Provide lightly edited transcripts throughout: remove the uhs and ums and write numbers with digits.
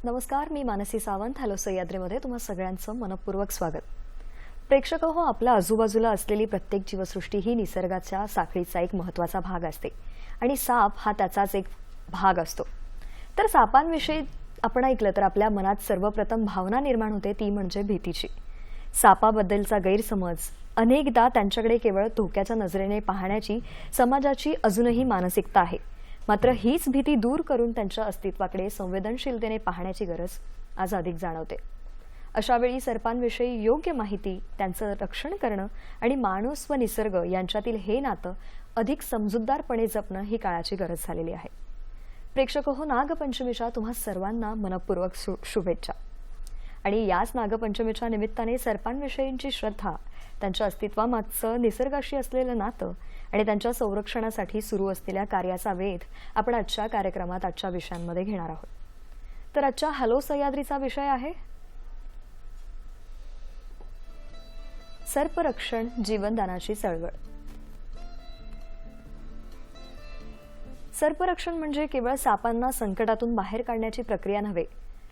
नमस्कार, मी मानसी सावंत. हॅलो सह्याद्रीमध्ये तुम्हा सगळ्यांचं मनपूर्वक स्वागत. प्रेक्षक हो, आपल्या आजूबाजूला असलेली प्रत्येक जीवसृष्टी ही निसर्गाच्या साखळीचा एक महत्त्वाचा भाग असते आणि साप हा त्याचाच एक भाग असतो. तर सापांविषयी आपण ऐकलं तर आपल्या मनात सर्वप्रथम भावना निर्माण होते, ती म्हणजे भीतीची. सापाबद्दलचा गैरसमज, अनेकदा त्यांच्याकडे केवळ धोक्याच्या नजरेने पाहण्याची समाजाची अजूनही मानसिकता आहे. मात्र हीच भीती दूर करून त्यांच्या अस्तित्वाकडे संवेदनशीलतेने पाहण्याची गरज आज अधिक जाणवते. अशावेळी सर्पांविषयी योग्य माहिती, त्यांचं रक्षण करणं आणि माणूस व निसर्ग यांच्यातील हे नातं अधिक समजूतदारपणे जपणं ही काळाची गरज झालेली आहे. प्रेक्षक हो, नागपंचमीच्या तुम्हा सर्वांना मनपूर्वक शुभेच्छा. आणि याच नागपंचमीच्या निमित्ताने सर्पांविषयींची श्रद्धा, त्यांच्या अस्तित्वामागचं निसर्गाशी असलेलं नातं आणि त्यांच्या संरक्षणासाठी सुरू असलेल्या कार्याचा वेध आपण आजच्या कार्यक्रमात आजच्या विषयांमध्ये घेणार आहोत. तर आजच्या हॅलो सह्याद्रीचा विषय आहे सर्परक्षण, जीवनदानाची चळवळ. सर्परक्षण म्हणजे केवळ सापांना संकटातून बाहेर काढण्याची प्रक्रिया नव्हे,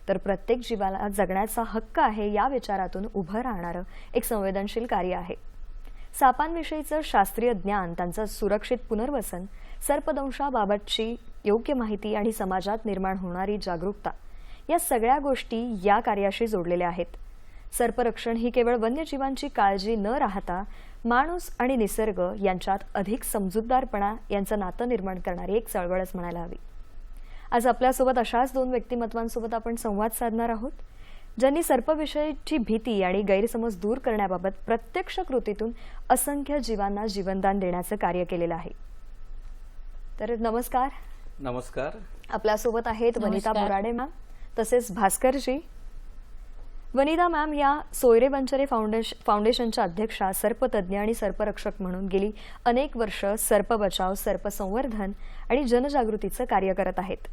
तर प्रत्येक जीवाला जगण्याचा हक्क आहे या विचारातून उभं राहणारं एक संवेदनशील कार्य आहे. सापांविषयीचं शास्त्रीय ज्ञान, त्यांचं सुरक्षित पुनर्वसन, सर्पदंशाबाबतची योग्य माहिती आणि समाजात निर्माण होणारी जागरूकता या सगळ्या गोष्टी या कार्याशी जोडलेल्या आहेत. सर्परक्षण ही केवळ वन्यजीवांची काळजी न राहता माणूस आणि निसर्ग यांच्यात अधिक समजूतदारपणा यांचं नातं निर्माण करणारी एक चळवळच म्हणायला हवी. आज आपल्यासोबत अशाच दोन व्यक्तिमत्वांसोबत आपण संवाद साधणार आहोत, ज्यांनी सर्पविषयीची भीती आणि गैरसमज दूर करण्याबाबत प्रत्यक्ष कृतीतून असंख्य जीवांना जीवनदान देण्याचं कार्य केलेलं आहे. तर नमस्कार. नमस्कार. आपल्यासोबत आहेत वनिता बोराडे मॅम, तसेच भास्करजी. वनिता मॅम या सोयरे वंचरे फाउंडेशनच्या अध्यक्षा, सर्पतज्ञ आणि सर्परक्षक म्हणून गेली अनेक वर्ष सर्प बचाव, सर्प संवर्धन आणि जनजागृतीचं कार्य करत आहेत.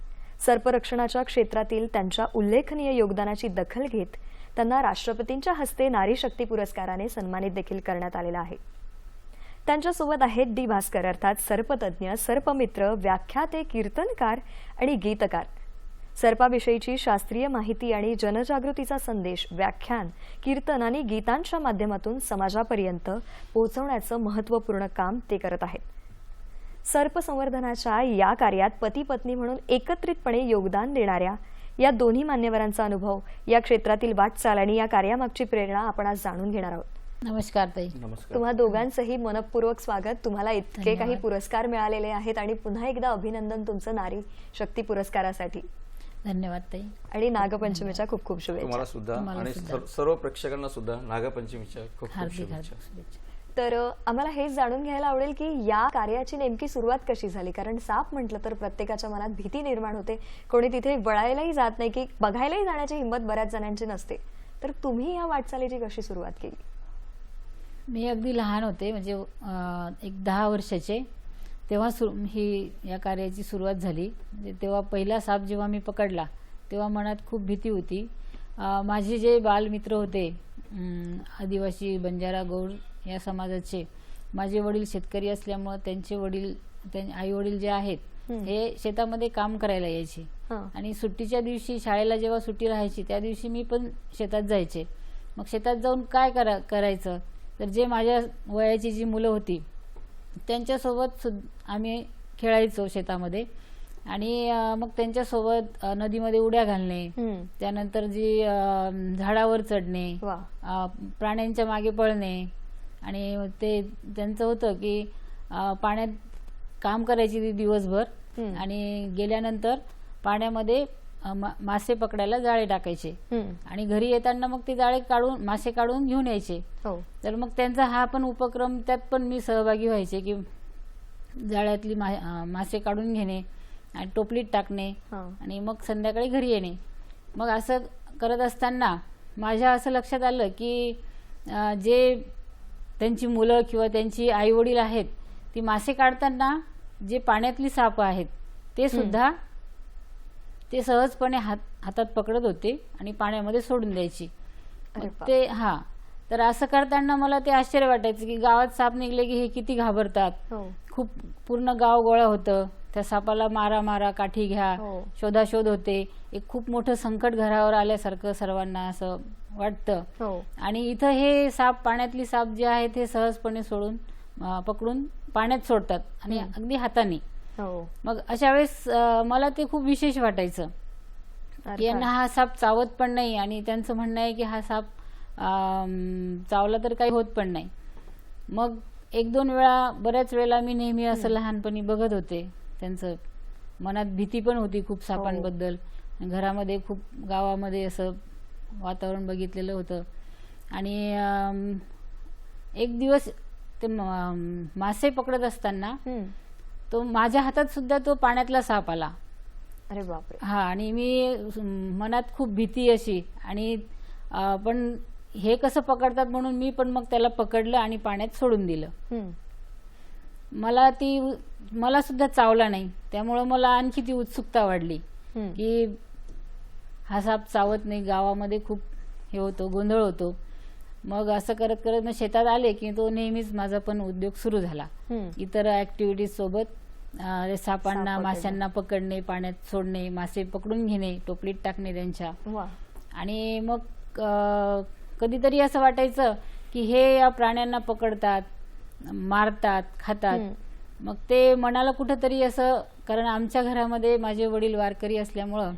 सर्परक्षणाच्या क्षेत्रातील त्यांच्या उल्लेखनीय योगदानाची दखल घेत त्यांना राष्ट्रपतींच्या हस्ते नारी शक्ती पुरस्काराने सन्मानित देखील करण्यात आलेला आहे. त्यांच्यासोबत आहेत डी भास्कर, अर्थात सर्पतज्ञ, सर्पमित्र, व्याख्याते, कीर्तनकार आणि गीतकार. सर्पाविषयीची शास्त्रीय माहिती आणि जनजागृतीचा संदेश व्याख्यान, कीर्तन आणि गीतांच्या माध्यमातून समाजापर्यंत पोहोचवण्याचं महत्त्वपूर्ण काम ते करत आहेत. सर्प संवर्धनाच्या या कार्यात पती पत्नी म्हणून एकत्रितपणे योगदान देणाऱ्या या दोन्ही मान्यवरांचा अनुभव, या क्षेत्रातील वाटचाल आणि या कार्यामागची प्रेरणा आपण आज जाणून घेणार आहोत. नमस्कार ताई. तुम्हा दोघांचंही मनपूर्वक स्वागत. तुम्हाला इतके काही पुरस्कार मिळालेले आहेत आणि पुन्हा एकदा अभिनंदन तुमचं नारी शक्ती पुरस्कारासाठी. धन्यवाद ताई. आणि नागपंचमीच्या खूप खूप शुभेच्छा. तुम्हाला सुद्धा आणि सर्व प्रेक्षकांना सुद्धा नागपंचमीच्या खूप खूप शुभेच्छा. तर आम्हाला हेच जाणून घ्यायला आवडेल की या कार्याची नेमकी सुरुवात कशी झाली. कारण साप म्हटलं तर प्रत्येकाच्या मनात भीती निर्माण होते, कोणी तिथे वळायलाही जात नाही, की बघायलाही जाण्याची हिंमत बऱ्याच जणांची नसते. तर तुम्ही या वाटचालीची कशी सुरुवात केली? मी अगदी लहान होते, म्हणजे एक 10 वर्षाचे, तेव्हा ही या कार्याची सुरुवात झाली. म्हणजे तेव्हा पहिला साप जेव्हा मी पकडला तेव्हा मनात खूप भीती होती. माझे जे बालमित्र होते, आदिवासी, बंजारा, गौड या समाजाचे, माझे वडील शेतकरी असल्यामुळे त्यांचे आई वडील जे आहेत हे शेतामध्ये काम करायला यायचे. आणि सुट्टीच्या दिवशी, शाळेला जेव्हा सुट्टी राहायची त्या दिवशी मी पण शेतात जायचे. मग शेतात जाऊन काय करायचं, तर जे माझ्या वयाची जी मुलं होती त्यांच्यासोबत आम्ही खेळायचो शेतामध्ये. आणि मग त्यांच्यासोबत नदीमध्ये उड्या घालणे, त्यानंतर जी झाडावर चढणे, प्राण्यांच्या मागे पळणे. आणि ते त्यांचं होतं की पाण्यात काम करायची ती दिवसभर आणि गेल्यानंतर पाण्यामध्ये मासे पकडायला जाळे टाकायचे आणि घरी येताना मग ते जाळे काढून, मासे काढून घेऊन यायचे. तर मग त्यांचा हा पण उपक्रम, त्यात पण मी सहभागी व्हायचे की जाळ्यातली मासे काढून घेणे आणि टोपलीत टाकणे आणि मग संध्याकाळी घरी येणे. मग असं करत असताना माझ्या असं लक्षात आलं की जे त्यांची मुलं किंवा त्यांची आई वडील आहेत, ती मासे काढताना जे पाण्यातली साप आहेत ते सुद्धा ते सहजपणे हातात पकडत होते आणि पाण्यामध्ये सोडून द्यायची. ते तर असं करताना मला ते आश्चर्य वाटायचं की गावात साप निघले की हे किती घाबरतात. खूप पूर्ण गाव गोळा होतं. त्या सापाला मारा मारा, काठी घ्या, हो. शोधाशोध होते. एक खूप मोठं संकट घरावर आल्यासारखं सर्वांना असं वाटतं. हो. आणि इथं हे साप, पाण्यातली साप जे आहेत हे सहजपणे सोडून पकडून पाण्यात सोडतात आणि अगदी हाताने. हो. मग अशा वेळेस मला ते खूप विशेष वाटायचं की यांना हा साप चावत पण नाही आणि त्यांचं म्हणणं आहे की हा साप चावला तर काही होत पण नाही. मग एक दोन वेळा, बऱ्याच वेळेला मी नेहमी असं लहानपणी बघत होते. त्यांचं मनात भीती पण होती खूप सापांबद्दल. घरामध्ये खूप, गावामध्ये असं वातावरण बघितलेलं होतं. आणि एक दिवस ते मासे पकडत असताना तो माझ्या हातात सुद्धा तो पाण्यातला साप आला. अरे बापरे. हा, आणि मी मनात खूप भीती अशी, आणि पण हे कसं पकडतात म्हणून मी पण मग त्याला पकडलं आणि पाण्यात सोडून दिलं. मला सुद्धा चावला नाही. त्यामुळं मला आणखी ती उत्सुकता वाढली की हा साप चावत नाही. गावामध्ये खूप हे होतो, गोंधळ होतो. मग असं करत करत मग शेतात आले की तो नेहमीच माझा पण उद्योग सुरू झाला. इतर ऍक्टिव्हिटीज सोबत सापांना, माशांना पकडणे, पाण्यात सोडणे, मासे पकडून घेणे, टोपलीत टाकणे त्यांच्या. आणि मग कधीतरी असं वाटायचं की हे या प्राण्यांना पकडतात, मारतात, खातात. मग ते मनाला कुठंतरी असं, कारण आमच्या घरामध्ये माझे वडील वारकरी असल्यामुळं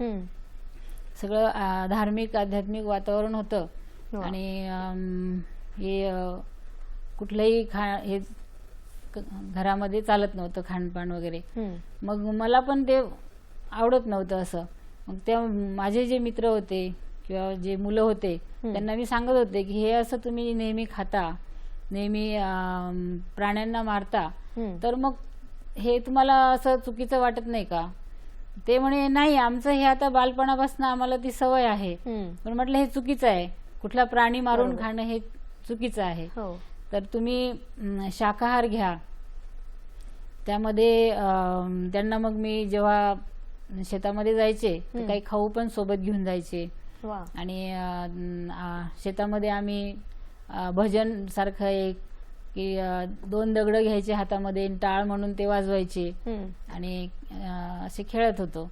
सगळं धार्मिक, आध्यात्मिक वातावरण होतं. आणि हे कुठलंही हे घरामध्ये चालत नव्हतं, खानपान वगैरे. मग मला पण ते आवडत नव्हतं असं. मग त्या माझे जे मित्र होते किंवा जे मुलं होते त्यांना मी सांगत होते की हे असं तुम्ही नेहमी खाता, नेहमी प्राण्यांना मारता, तर मग हे तुम्हाला असं चुकीचं वाटत नाही का? ते म्हणे नाही, आमचं हे आता बालपणापासून आम्हाला ती सवय आहे. पण म्हटलं हे चुकीचं आहे. कुठला प्राणी मारून खाणं हे चुकीचं आहे. तर तुम्ही शाकाहार घ्या. त्यामध्ये त्यांना मग मी जेव्हा शेतामध्ये जायचे तर काही खाऊ पण सोबत घेऊन जायचे. आणि शेतामध्ये आम्ही भजन सारखं एक की 2 दगड घ्यायचे हातामध्ये, टाळ म्हणून ते वाजवायचे आणि असे खेळत होतो.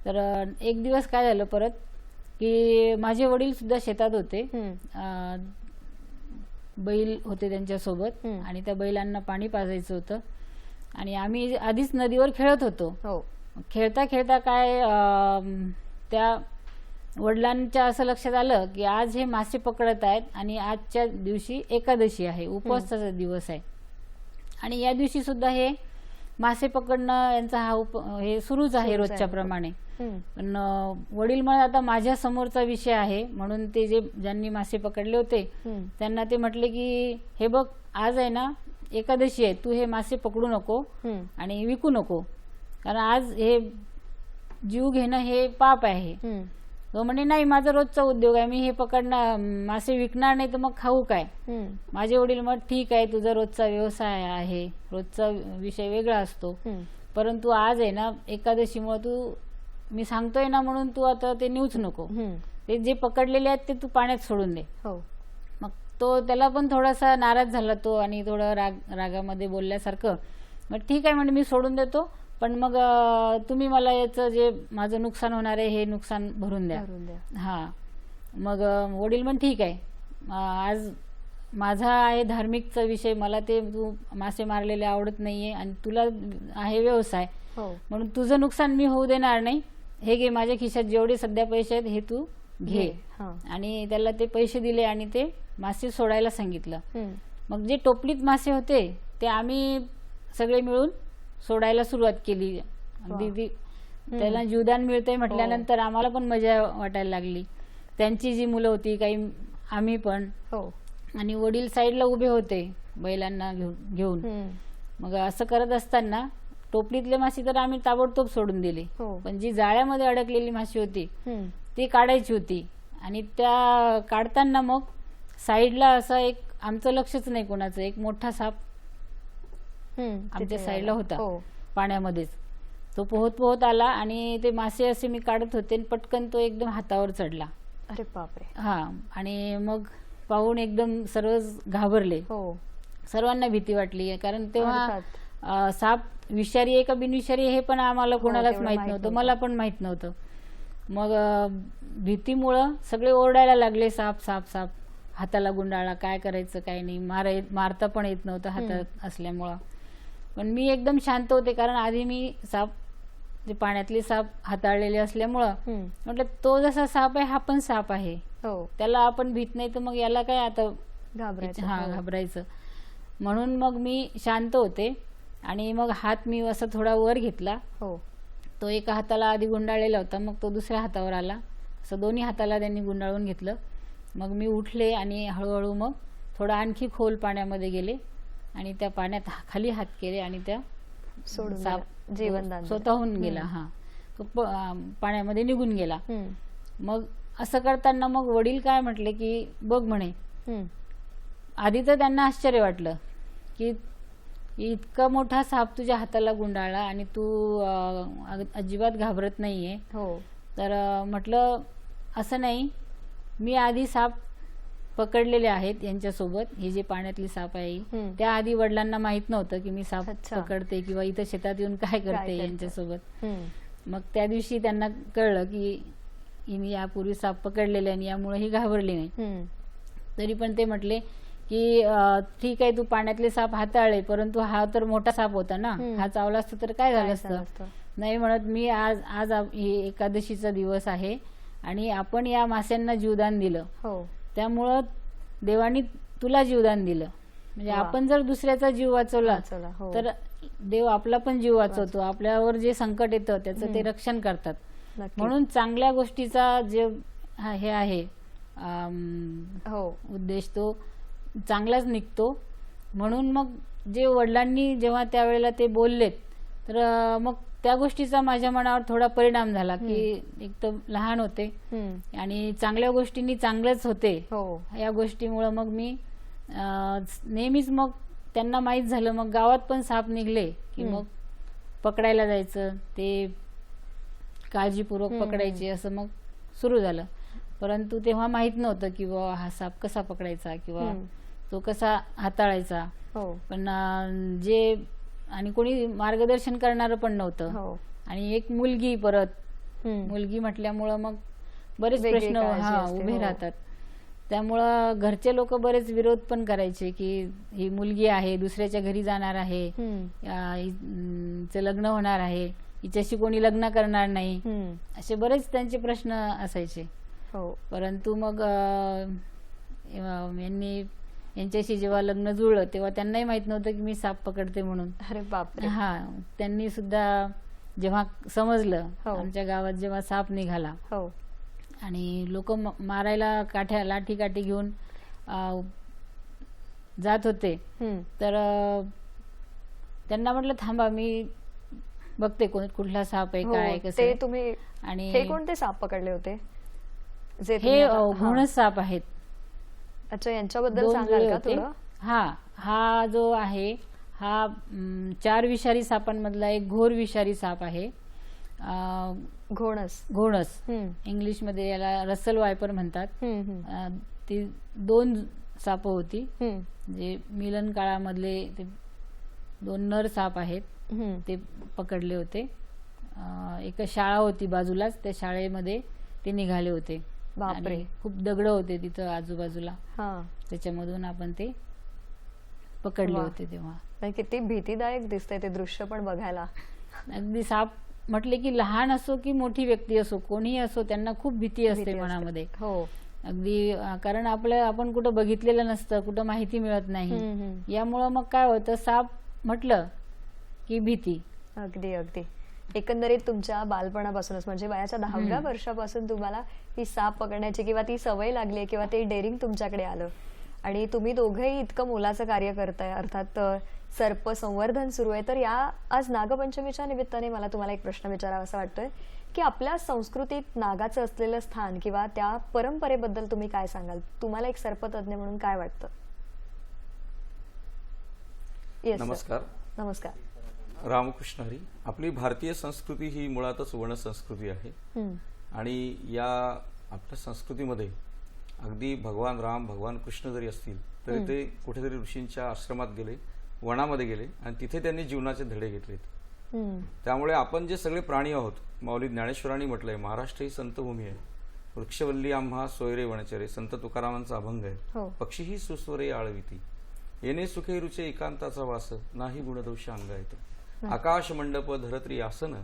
तर एक दिवस काय झालं परत की माझे वडील सुद्धा शेतात होते. बैल होते त्यांच्यासोबत आणि त्या बैलांना पाणी पाजायचं होतं. आणि आम्ही आधीच नदीवर खेळत होतो. खेळता खेळता काय त्या वडिलांच्या असं लक्षात आलं की आज हे मासे पकडत आहेत आणि आजच्या दिवशी एकादशी आहे, उपवासाचा दिवस आहे. आणि या दिवशी सुद्धा हे मासे पकडणं यांचा हे सुरूच आहे रोजच्या प्रमाणे. पण वडील म्हणत आता माझ्या समोरचा विषय आहे म्हणून ते ज्यांनी मासे पकडले होते त्यांना ते म्हटले की हे बघ, आज आहे ना एकादशी आहे, तू हे मासे पकडू नको आणि विकू नको, कारण आज हे जीव घेणं हे पाप आहे. तो म्हणे नाही, माझा रोजचा उद्योग आहे, मी हे पकडणार, मासे विकणार नाही तर मग खाऊ काय. माझे वडील मग ठीक आहे, तुझा रोजचा व्यवसाय आहे, रोजचा विषय वेगळा असतो, परंतु आज आहे ना एकादशीमुळे तू, मी सांगतोय ना म्हणून तू आता ते नेऊच नको, ते जे पकडलेले आहेत ते तू पाण्यात सोडून दे. मग तो त्याला पण थोडासा नाराज झाला तो आणि थोडं रागामध्ये बोलल्यासारखं. मग ठीक आहे म्हणजे मी सोडून देतो, पण मग तुम्ही मला याचं जे माझं नुकसान होणार आहे हे नुकसान भरून द्या. हा, मग वडील पण ठीक आहे, आज माझा आहे धार्मिकचा विषय, मला ते तू मासे मारलेले आवडत नाहीये आणि तुला आहे व्यवसाय, म्हणून तुझं नुकसान मी होऊ देणार नाही. हे घे, माझ्या खिशात जेवढे सध्या पैसे आहेत हे तू घे. आणि त्याला ते पैसे दिले आणि ते मासे सोडायला सांगितलं. मग जे टोपलीत मासे होते ते आम्ही सगळे मिळून सोडायला सुरुवात केली. अगदी त्याला जीवदान मिळतंय म्हटल्यानंतर आम्हाला पण मजा वाटायला लागली. त्यांची जी मुलं होती, काही आम्ही पण, आणि वडील साईडला उभे होते बैलांना घेऊन. मग असं करत असताना टोपलीतले मासे तर आम्ही ताबडतोब सोडून दिले, पण जी जाळ्यामध्ये अडकलेली माशी होती ती काढायची होती. आणि त्या काढताना मग साईडला असा एक, आमचं लक्षच नाही कोणाचं, एक मोठा साप आमच्या साईडला होता पाण्यामध्येच. तो पोहत पोहत आला आणि ते मासे असे मी काढत होते, पटकन तो एकदम हातावर चढला. अरे बापरे. हा, आणि मग पाहून एकदम सर्व घाबरले. सर्वांना भीती वाटली, कारण तेव्हा साप विषारी आहे का बिनविषारी हे पण आम्हाला कोणालाच तेवढं माहित माहित नव्हतं, नव्हतं. मला पण माहित नव्हतं. मग भीतीमुळं सगळे ओरडायला लागले, साप साप साप, हाताला गुंडाळा, काय करायचं काय नाही, मारता पण येत नव्हतं हातात असल्यामुळं. पण मी एकदम शांत होते, कारण आधी मी साप, जे पाण्यातले साप हाताळलेले असल्यामुळं म्हटलं तो जसा साप आहे हा पण साप आहे, हो, त्याला आपण भीत नाही तर मग याला काय आता घाबरायचं. हा हो. घाबरायचं. म्हणून मग मी शांत होते आणि मग हात मी असा थोडा वर घेतला. हो, तो एका हाताला आधी गुंडाळलेला होता, मग तो दुसऱ्या हातावर आला, असं दोन्ही हाताला त्यांनी गुंडाळून घेतलं. मग मी उठले आणि हळूहळू मग थोडं आणखी खोल पाण्यामध्ये गेले आणि त्या पाण्यात खाली हात केले आणि त्या सोडून साप दिला. जीवनदान दिलं. स्वतःहून गेला. हा, तो पाण्यामध्ये निघून गेला. मग असं करताना मग वडील काय म्हटले की बघ म्हणे, आधी तर त्यांना आश्चर्य वाटलं की इतका मोठा साप तुझ्या हाताला गुंडाळला आणि तू अजिबात घाबरत नाहीये. हो, तर म्हटलं असं नाही, मी आधी साप पकडलेले आहेत यांच्यासोबत, हे जे पाण्यातली साप आहे त्या आधी वडिलांना माहित नव्हतं की मी साप अच्छा. पकडते किंवा इथं शेतात येऊन काय करते करते. यांच्यासोबत. मग त्या दिवशी त्यांना कळलं की हिने यापूर्वी साप पकडलेले आणि यामुळे ही घाबरली नाही. तरी पण ते म्हटले की ठीक आहे, तू पाण्यातले साप हाताळले, परंतु हा तर मोठा साप होता ना, हा चावला असता तर काय झालं असतं. नाही म्हणत, मी आज हे एकादशीचा दिवस आहे आणि आपण या मास्यांना जीवदान दिलं, हो, त्यामुळं देवानी तुला जीवदान दिलं. म्हणजे वा. आपण जर दुसऱ्याचा जीव वाचवला चला, हो, तर देव आपला पण जीव वाचवतो. आपल्यावर जे संकट येतं त्याचं ते रक्षण करतात. नक्की. म्हणून चांगल्या गोष्टीचा जे हे आहे हो, उद्देश, तो चांगलाच निघतो. म्हणून मग जे वडिलांनी जेव्हा त्यावेळेला ते बोललेत, तर मग त्या गोष्टीचा माझ्या मनावर थोडा परिणाम झाला की एक तर लहान होते आणि चांगल्या गोष्टींनी चांगलंच होते, हो, या गोष्टीमुळं मग मी नेहमीच, मग त्यांना माहीत झालं, मग गावात पण साप निघले की मग पकडायला जायचं, ते काळजीपूर्वक पकडायचे, असं मग सुरू झालं. परंतु तेव्हा माहित नव्हतं की बाबा हा साप कसा पकडायचा किंवा तो कसा हाताळायचा. हो, पण जे आणि कोणी मार्गदर्शन करणारं पण नव्हतं. हो, आणि एक मुलगी, परत मुलगी म्हटल्यामुळं मग बरेच वेगळी प्रश्न काळजी असते, उभे हो. राहतात. त्यामुळं घरचे लोक बरेच विरोध पण करायचे की ही मुलगी आहे, दुसऱ्याच्या घरी जाणार आहे, हिचं लग्न होणार आहे, हिच्याशी कोणी लग्न करणार नाही, असे बरेच त्यांचे प्रश्न असायचे. हो, परंतु मग यांच्याशी जेव्हा लग्न जुळलं तेव्हा त्यांनाही माहित नव्हतं की मी साप पकडते म्हणून. अरे बापरे. हा, त्यांनी सुद्धा जेव्हा समजलं, हो. आमच्या गावात जेव्हा साप निघाला हो, आणि लोक मारायला लाठी काठी घेऊन जात होते, तर त्यांना म्हटलं थांबा, मी बघते कुठला साप आहे, हो, काय आहे, कसं ते आहे. तुम्ही आणि हे कोणते साप पकडले होते जे तुम्ही हे आता- हा. घोणस साप आहेत. अच्छा, यांच्याबद्दल दोन सांगाल जुळे का होते. थोडं? हा जो आहे हा 4 विषारी सापांमधला एक घोर विषारी साप आहे. घोणस. घोणस, इंग्लिशमध्ये याला रसल वायपर म्हणतात. ती 2 साप होती, जे मिलन काळामधले ते 2 नर साप आहेत, ते पकडले होते. एक शाळा होती बाजूलाच, त्या शाळेमध्ये ते निघाले होते. बापरे. आणि खूप दगड होते तिथं आजूबाजूला, हा, त्याच्यामधून आपण ते पकडले वा. होते. तेव्हा आणि किती भीतीदायक दिसतंय ते दृश्य पण बघायला. अगदी साप म्हटले की लहान असो की मोठी व्यक्ती असो, कोणीही असो, त्यांना खूप भीती असते भीती असते. मनामध्ये. हो, अगदी कारण आपण कुठं बघितलेलं नसतं, कुठं माहिती मिळत नाही. यामुळं मग काय होतं, साप म्हटलं की भीती. अगदी अगदी. एकंदरीत तुमच्या बालपणापासूनच म्हणजे वयाच्या 10व्या वर्षापासून तुम्हाला ही साप पकडण्याची किंवा ती सवय लागली किंवा ते डेअरिंग तुमच्याकडे आलं आणि तुम्ही दोघेही इतकं मोलाचं कार्य करताय, अर्थात सर्प संवर्धन सुरू आहे. तर या आज नागपंचमीच्या निमित्ताने मला तुम्हाला एक प्रश्न विचारावा असं वाटतोय की आपल्या संस्कृतीत नागाचं असलेलं स्थान किंवा त्या परंपरेबद्दल तुम्ही काय सांगाल? तुम्हाला एक सर्पतज्ञ म्हणून काय वाटतं? Yes, sir. नमस्कार. नमस्कार. रामकृष्ण हरी. आपली भारतीय संस्कृती ही मुळातच वर्ण संस्कृती आहे आणि या आपल्या संस्कृतीमध्ये अगदी भगवान राम, भगवान कृष्ण जरी असतील तरी ते कुठेतरी ऋषींच्या आश्रमात गेले वनामध्ये गेले आणि तिथे त्यांनी जीवनाचे धडे घेतलेत. हम्म. त्यामुळे आपण जे सगळे प्राणी आहोत, माऊली ज्ञानेश्वरांनी म्हटलंय महाराष्ट्र ही संतभूमी आहे, वृक्षवल्ली आम्हा सोयरे वनचरे, संत तुकारामांचा अभंग आहे. हो. पक्षी ही सुस्वरे आळविती, येणे सुखे रुचे एकांताचा वास, नाही गुणदोष अंगायत, आकाश मंडप धरत्री आसन,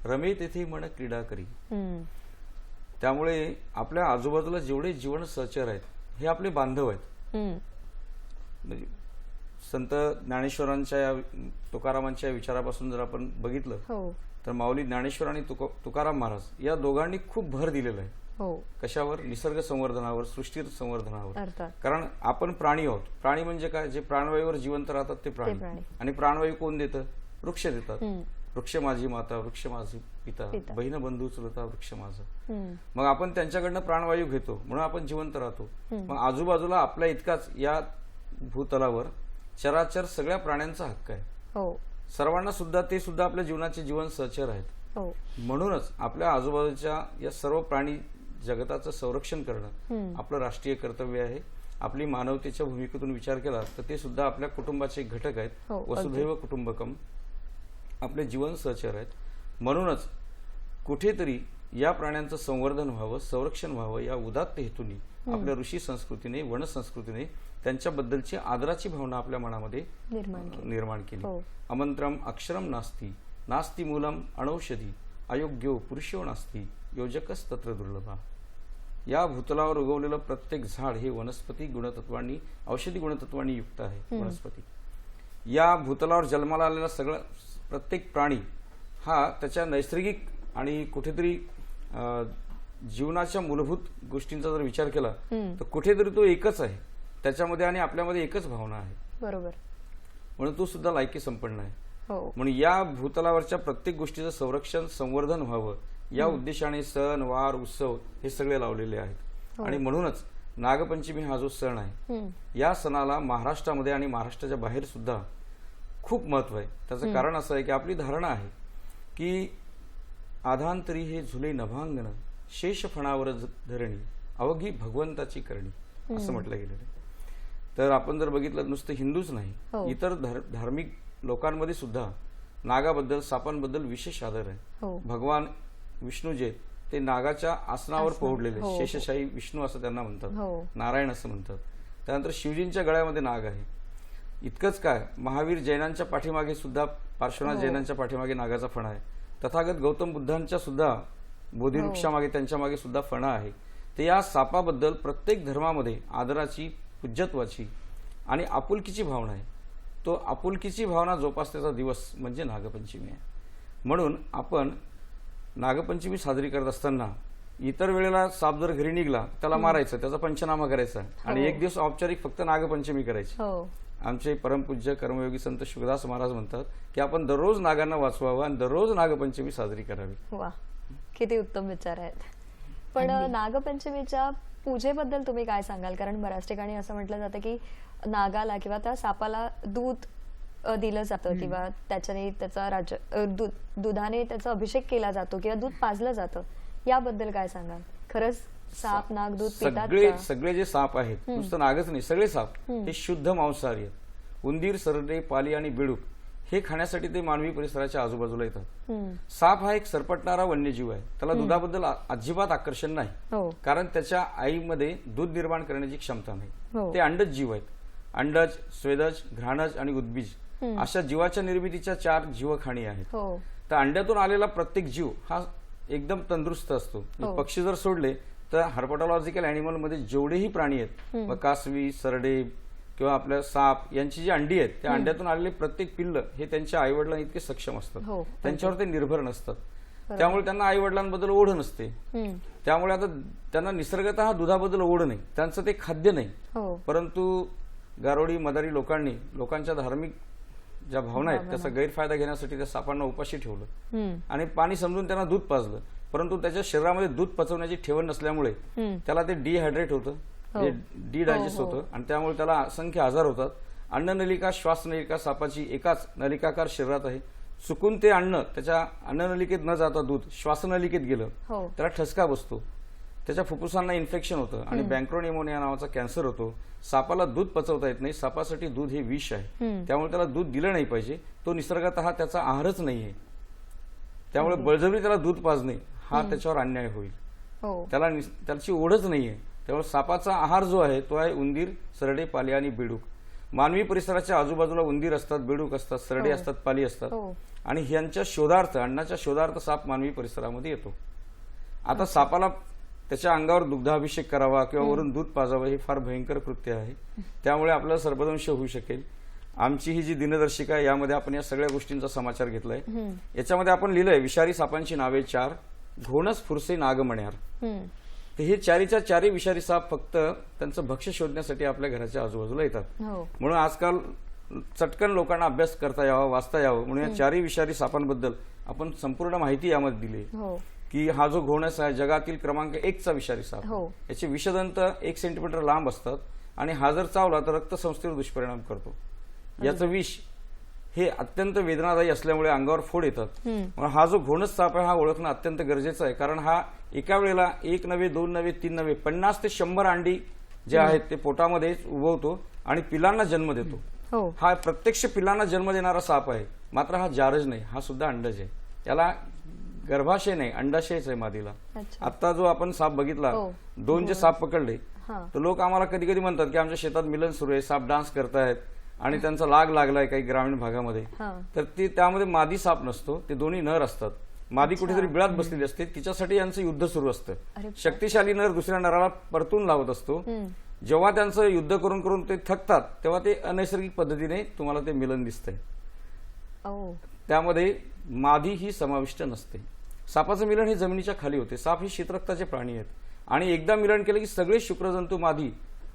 रमे तेथे मन क्रीडा करी. हम्म. त्यामुळे आपल्या आजूबाजूला जेवढे जीवन सहचर आहेत हे आपले बांधव आहेत. हम्म. म्हणजे संत ज्ञानेश्वरांच्या या तुकारामांच्या विचारापासून जर आपण बघितलं हो. तर माऊली ज्ञानेश्वर आणि तुकाराम महाराज या दोघांनी खूप भर दिलेला आहे. हो. कशावर? निसर्ग संवर्धनावर, सृष्टी संवर्धनावर. अर्थात. कारण आपण प्राणी आहोत. प्राणी म्हणजे काय? जे प्राणवायूवर जिवंत राहतात ते प्राणी. प्राणी. आणि प्राणवायू कोण देतं? वृक्ष देतात. हम्म. वृक्ष माझी माता, वृक्ष माझी पिता, बहीण बंधू चुलता वृक्ष माझा. हम्म. मग आपण त्यांच्याकडनं प्राणवायू घेतो म्हणून आपण जिवंत राहतो. मग आजूबाजूला आपल्या इतकाच या भूतलावर चराचर सगळ्या प्राण्यांचा हक्क आहे. हो. सर्वांना सुद्धा ते सुद्धा आपल्या जीवनाचे जीवन सहचर आहेत. हो. म्हणूनच आपल्या आजूबाजूच्या या सर्व प्राणी जगताचं संरक्षण करणं आपलं राष्ट्रीय कर्तव्य आहे. आपली मानवतेच्या भूमिकेतून विचार केला तर ते सुद्धा आपल्या कुटुंबाचे एक घटक आहेत. हो, वसुधैव कुटुंबकम आपले जीवन सहचर आहेत. म्हणूनच कुठेतरी या प्राण्यांचं संवर्धन व्हावं, संरक्षण व्हावं या उदात्त हेतूने आपल्या ऋषी संस्कृतीने, वन संस्कृतीने त्यांच्याबद्दलची आदराची भावना आपल्या मनामध्ये निर्माण केली. हो. अमंत्रम अक्षरम नास्ती, नास्ती मूलम अनौषधी, अयोग्यो पुरुषो नास्ती, योजकस तत्र दुर्लभा. या भूतलावर उगवलेलं प्रत्येक झाड हे वनस्पती गुणतत्वांनी, औषधी गुणतत्वांनी युक्त आहे. वनस्पती या भूतलावर जन्माला आलेला सगळा प्रत्येक प्राणी हा त्याच्या नैसर्गिक आणि कुठेतरी जीवनाच्या मूलभूत गोष्टींचा जर विचार केला तर कुठेतरी तो एकच आहे. त्याच्यामध्ये आणि आपल्यामध्ये एकच भावना आहे. बरोबर. म्हणून तो सुद्धा लायकी संपन्न आहे. हो. म्हणून या भूतलावरच्या प्रत्येक गोष्टीचं संरक्षण, संवर्धन व्हावं या उद्देशाने सण, वार, उत्सव हे सगळे लावलेले आहेत. आणि म्हणूनच नागपंचमी हा जो सण आहे या सणाला महाराष्ट्रामध्ये आणि महाराष्ट्राच्या बाहेर सुद्धा खूप महत्व आहे. त्याचं कारण असं आहे की आपली धारणा आहे की आधांतरी हे झुले नभांगण, शेष फणावर धरणी, अवघी भगवंताची करणी असं म्हटलं गेलेलं आहे. तर आपण जर बघितलं नुसतं हिंदूच नाही, इतर धार्मिक लोकांमध्ये सुद्धा नागाबद्दल, सापांबद्दल विशेष आदर आहे. भगवान विष्णू जे ते नागाच्या आसनावर पोहोडलेले, शेषशाही विष्णू असं त्यांना म्हणतात, नारायण असं म्हणतात. त्यानंतर शिवजींच्या गळ्यामध्ये नाग आहे. इतकंच काय, महावीर जैनांच्या पाठीमागे सुद्धा, पार्श्वनाथ जैनांच्या पाठीमागे नागाचा फणा आहे. तथागत गौतम बुद्धांच्या सुद्धा बोधिवृक्षामागे, त्यांच्या मागे सुद्धा फणा आहे. ते या सापाबद्दल प्रत्येक धर्मामध्ये आदराची, पूज्यत्वाची आणि आपुलकीची भावना आहे. तो आपुलकीची भावना जोपासण्याचा दिवस म्हणजे नागपंचमी आहे. म्हणून आपण नागपंचमी साजरी करत असताना इतर वेळेला साप जर घरी निघला त्याला मारायचं, त्याचा पंचनामा करायचा आणि एक दिवस औपचारिक फक्त नागपंचमी करायची. आमचे परमपूज्य कर्मयोगी संत शुकदास महाराज म्हणतात की आपण दररोज नागांना वाचवावं आणि दररोज नागपंचमी साजरी करावी. वा, किती उत्तम विचार आहेत. पण नागपंचमीच्या पूजेबद्दल तुम्ही काय सांगाल? कारण बऱ्याच ठिकाणी असं म्हटलं जातं की नागाला किंवा त्या सापाला दूध दिलं जातं किंवा त्याच्याने त्याचा दुधाने त्याचा अभिषेक केला जातो किंवा दूध पाजलं जातं. याबद्दल काय सांगाल? खरंच साप, नाग दूध पितात का? सगळे जे साप आहेत, नुसतं नागच नाही, सगळे साप हे शुद्ध मांसाहारी आहेत. उंदीर, सरडे, पाली आणि बेडूक हे खाण्यासाठी ते मानवी परिसराच्या आजूबाजूला येतात. साप हा एक सरपटणारा वन्यजीव आहे. त्याला दुधाबद्दल अजिबात आकर्षण नाही, कारण त्याच्या आईमध्ये दूध निर्माण करण्याची क्षमता नाही. ते अंडज जीव आहेत. अंडज, स्वेदज, घ्राणज आणि उद्बीज अशा जीवाच्या निर्मितीच्या 4 जीवखाणी आहेत. तर अंड्यातून आलेला प्रत्येक जीव हा एकदम तंदुरुस्त असतो. पक्षी जर सोडले तर हर्पटॉलॉजिकल अॅनिमल मध्ये जेवढेही प्राणी आहेत, मग कासवी, सरडे किंवा आपल्या साप यांची जी अंडी आहेत, त्या अंड्यातून आलेले प्रत्येक पिल्ल हे त्यांच्या आईवडिलांना इतके सक्षम असतात, त्यांच्यावर ते निर्भर नसतात. त्यामुळे त्यांना आईवडिलांबद्दल ओढ नसते. त्यामुळे आता त्यांना निसर्गतः दुधाबद्दल ओढ नाही, त्यांचं ते खाद्य नाही. परंतु गारोडी, मदारी लोकांनी लोकांच्या धार्मिक ज्या भावना आहेत त्याचा गैरफायदा घेण्यासाठी त्या सापांना उपाशी ठेवलं आणि पाणी समजून त्यांना दूध पाजलं. परंतु त्याच्या शरीरामध्ये दूध पचवण्याची ठेवण नसल्यामुळे त्याला ते डिहायड्रेट होतं, डिडायजेस्ट होतं आणि त्यामुळे त्याला असंख्य आजार होतात. अन्ननलिका, श्वासनलिका सापाची एकाच नलिकाकार शरीरात आहे. चुकून ते अन्न त्याच्या अन्ननलिकेत न जाता दूध श्वासनलिकेत गेलं, त्याला ठसका बसतो. त्याच्या फुफ्फुसांना इन्फेक्शन होतं आणि बँक्रोनिमोनिया नावाचा कॅन्सर होतो. सापाला दूध पचवता येत नाही. सापासाठी दूध हे विष आहे, त्यामुळे त्याला दूध दिलं नाही पाहिजे. तो निसर्गतः त्याचा आहारच नाहीये, त्यामुळे बळजबरी त्याला दूध पाजणे हा त्याच्यावर अन्याय होईल. त्याची ओढच नाहीये. त्यामुळे सापाचा आहार जो आहे तो आहे उंदीर, सरडे, पाली आणि बेडूक. मानवी परिसराच्या आजूबाजूला उंदीर असतात, बेडूक असतात, सरडे असतात, पाली असतात आणि ह्यांच्या शोधार्थ, अन्नाच्या शोधार्थ साप मानवी परिसरामध्ये येतो. आता सापाला त्याच्या अंगावर दुग्धाभिषेक करावा किंवा वरून दूध पाजावं हे फार भयंकर कृत्य आहे. त्यामुळे आपल्याला सर्पदंश होऊ शकेल. आमची ही जी दिनदर्शिका आहे यामध्ये आपण या सगळ्या गोष्टींचा समाचार घेतलाय. याच्यामध्ये आपण लिहिलंय विषारी सापांची नावे 4, घोणस, फुरसे, नागमण्यार. तर हे चारीच्या चारी विषारी साप फक्त त्यांचं भक्ष्य शोधण्यासाठी आपल्या घराच्या आजूबाजूला येतात. म्हणून आजकाल चटकन लोकांना अभ्यास करता यावा, वाचता यावं म्हणून या चारी विषारी सापांबद्दल आपण संपूर्ण माहिती यामध्ये दिली की हा जो घोणस आहे जगातील क्रमांक 1चा विषारी साप. याचे विषदंत 1 सेंटीमीटर लांब असतात आणि हा जर चावला तर रक्तसंस्थेवर दुष्परिणाम करतो. याचं विष हे अत्यंत वेदनादायी असल्यामुळे अंगावर फोड येतात. म्हणून हा जो घोणस साप आहे हा ओळखणं अत्यंत गरजेचं आहे, कारण हा एका वेळेला 1 नव्हे, 2 नव्हे, 3 नव्हे, 50 ते 100 अंडी जे आहेत ते पोटामध्ये उभवतो आणि पिलांना जन्म देतो. हा प्रत्यक्ष पिलांना जन्म देणारा साप आहे. मात्र हा जारज नाही, हा सुद्धा अंडज आहे. याला गर्भाशय नाही, अंडाशयच आहे मादीला. आता जो आपण साप बघितला, 2 जे साप पकडले, तर लोक आम्हाला कधी कधी म्हणतात की आमच्या शेतात मिलन सुरू आहे, साप डान्स करतायत आणि त्यांचा लाग लागलाय काही ग्रामीण भागामध्ये. तर ते त्यामध्ये मादी साप नसतो, ते दोन्ही नर असतात. मादी कुठेतरी बिळात बसलेली असते, तिच्यासाठी यांचं युद्ध सुरू असतं. शक्तिशाली नर दुसऱ्या नराला परतून लावत असतो. जेव्हा त्यांचं युद्ध करून करून ते थकतात तेव्हा ते अनैसर्गिक पद्धतीने तुम्हाला ते मिलन दिसतंय. त्यामध्ये मादी ही समाविष्ट नसते. सापाचं मिलन हे जमिनीच्या खाली होते. साप हे शीतरक्ताचे प्राणी आहेत आणि एकदा मिलन केलं की सगळे शुक्रजंतू मादी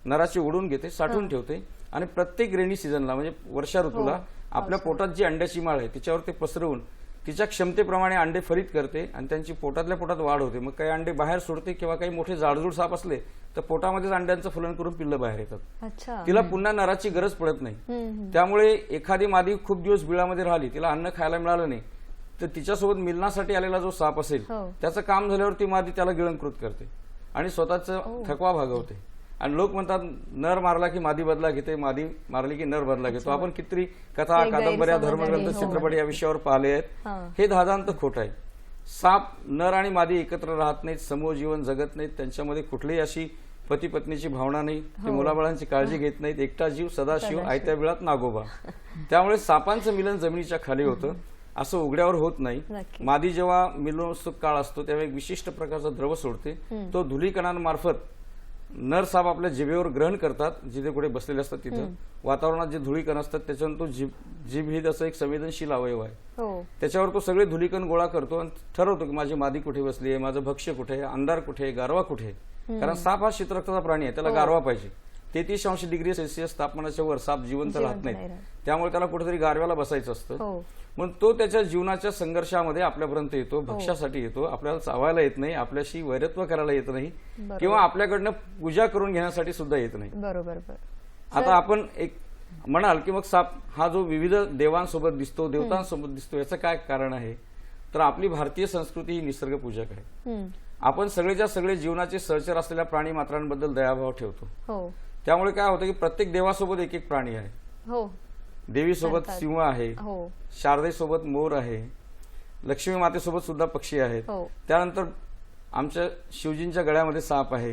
नराचे ओढून घेते, साठवून ठेवते आणि प्रत्येक रेनी सीझनला म्हणजे वर्षा ऋतूला आपल्या पोटात जी अंड्याची माळ आहे तिच्यावर ते पसरवून तिच्या क्षमतेप्रमाणे अंडे फलित करते आणि त्यांची पोटातल्या पोटात वाढ होते. मग काही अंडे बाहेर सोडते किंवा काही मोठे जाडजूड साप असले तर पोटामध्येच अंड्यांचं फलन करून पिल्लं बाहेर येतात. तिला पुन्हा नराची गरज पडत नाही. त्यामुळे एखादी मादी खूप दिवस बिळामध्ये राहिली, तिला अन्न खायला मिळालं नाही, तर तिच्यासोबत मिलनासाठी आलेला जो साप असेल त्याचं काम झाल्यावर ती मादी त्याला गिळंकृत करते आणि स्वतःचा थकवा भागवते. आणि लोक म्हणतात नर मारला की मादी बदला घेते, मादी मारली की नर बदला घेतो. आपण कितीतरी कथा, कादंबऱ्या, धर्मग्रंथ, चित्रपट या विषयावर पाहिले आहेत. हे धादांत खोट आहे. साप नर आणि मादी एकत्र राहत नाहीत, समूह जीवन जगत नाहीत, त्यांच्यामध्ये कुठलीही अशी पती पत्नीची भावना नाही, ते मुलाबाळांची काळजी घेत नाहीत. एकटा जीव सदाशिव, आयत्या बिळात नागोबा. त्यामुळे सापांचं मिलन जमिनीच्या खाली होतं, असं उघड्यावर होत नाही. मादी जेव्हा मिलनोत्सुक काळ असतो तेव्हा एक विशिष्ट प्रकारचा द्रव सोडते, तो धुलीकणांमार्फत नर साप आपल्या जिभेवर ग्रहण करतात. जिथे कुठे बसलेले असतात तिथं वातावरणात जे धुळीकण असतात त्याच्यावर तो जीभ ही असं एक संवेदनशील अवयव आहे. त्याच्यावर तो सगळे धुलीकण गोळा करतो आणि ठरवतो की माझी मादी कुठे बसली आहे, माझं भक्ष्य कुठे आहे, अंधार कुठे आहे, गारवा कुठे आहे. कारण साप हा शीतरक्ताचा प्राणी आहे, त्याला गारवा पाहिजे. 33 डिग्री सेल्सिअस तापमानाच्या वर साप जिवंत राहत नाही, त्यामुळे त्याला कुठेतरी गारव्याला बसायचं असतं. म्हणून तो त्याच्या जीवनाच्या संघर्षामध्ये आपल्यापर्यंत येतो, भक्ष्यासाठी येतो. आपल्याला चावायला येत नाही, आपल्याशी वैरत्व करायला येत नाही किंवा आपल्याकडनं पूजा करून घेण्यासाठी सुद्धा येत नाही. बरोबर. आता आपण एक म्हणाल की मग साप हा जो विविध देवांसोबत दिसतो, देवतांसोबत दिसतो, याचं काय कारण आहे? तर आपली भारतीय संस्कृती ही निसर्ग पूजक आहे. आपण सगळेच्या सगळे जीवनाचे सहचर असलेल्या प्राणी मात्रांबद्दल दयाभाव ठेवतो. त्यामुळे काय होतं की प्रत्येक देवासोबत एक एक प्राणी आहे. देवीसोबत सिंह आहे, शारदेसोबत मोर आहे, लक्ष्मी मातेसोबत सुद्धा पक्षी आहेत. त्यानंतर आमच्या शिवजींच्या गळ्यामध्ये साप आहे.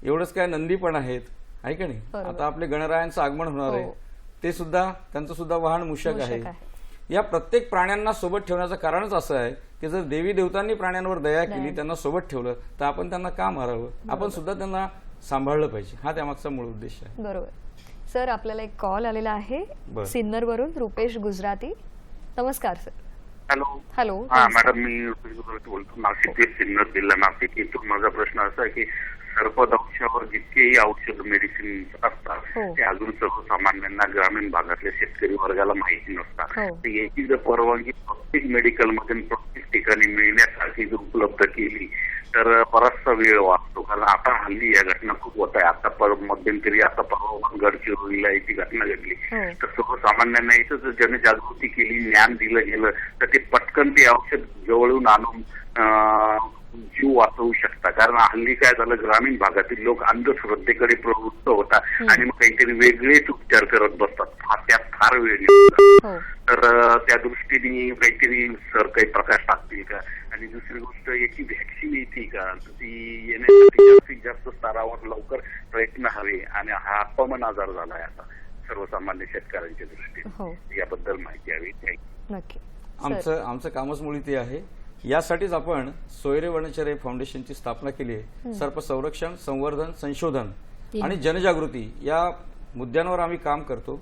एवढंच काय, नंदी पण आहेत, आहे का नाही? आता आपले गणरायांचं आगमन होणार आहे, ते सुद्धा, त्यांचं सुद्धा वाहन मूषक आहे. या प्रत्येक प्राण्यांना सोबत ठेवण्याचं कारणच असं आहे की जर देवी देवतांनी प्राण्यांवर दया केली, त्यांना सोबत ठेवलं, तर आपण त्यांना का मारावं? आपण सुद्धा त्यांना सांभाळलं पाहिजे. हा त्यामागचा मूळ उद्देश आहे. बरोबर. सर, आपल्याला एक कॉल आलेला आहे सिन्नर वरून, रुपेश गुजराती. नमस्कार सर. हॅलो. हा मॅडम, मी रुपेश गुजराती बोलतो, नाशिक, सिन्नर जिल्हा नाशिक इथून. माझा प्रश्न असा आहे की सर्पदंशावर जितकेही औषध मेडिसिन असतात ते अजून सर्वसामान्यांना, ग्रामीण भागातल्या शेतकरी वर्गाला माहिती नसतात. तर याची जर परवानगी प्रत्येक मेडिकल मध्ये प्रत्येक ठिकाणी मिळण्यासाठी जर उपलब्ध केली तर बराचसा वेळ वाचतो. कारण आता हल्ली या घटना खूप होत आहे. आता मध्यंतरी आता परवा गडचिरोलीला याची घटना घडली. तर सर्वसामान्यांना याचं जर जनजागृती केली, ज्ञान दिलं गेलं तर ते पटकन ते औषध जवळून आणून जीव वाचवू शकता. कारण हल्ली काय झालं, ग्रामीण भागातील लोक अंधश्रद्धेकडे प्रवृत्त होतात आणि मग काहीतरी वेगळेच उपचार करत बसतात. त्यात फार वेळ निघतो. तर त्या दृष्टीने काहीतरी सर काही प्रकाश टाकतील का? आणि दुसरी गोष्ट, याची व्हॅक्सिन येते का? ती येण्यासाठी जास्तीत जास्त स्तरावर लवकर प्रयत्न हवे. आणि हा कॉमन आजार झालाय आता सर्वसामान्य शेतकऱ्यांच्या दृष्टीने. याबद्दल माहिती हवी. नक्की. आमचं कामच मुळी ते आहे. यासाठीच आपण सोयरे वनचरे फाउंडेशनची स्थापना केली आहे. सर्प संरक्षण, संवर्धन, संशोधन आणि जनजागृती या मुद्द्यांवर आम्ही काम करतो.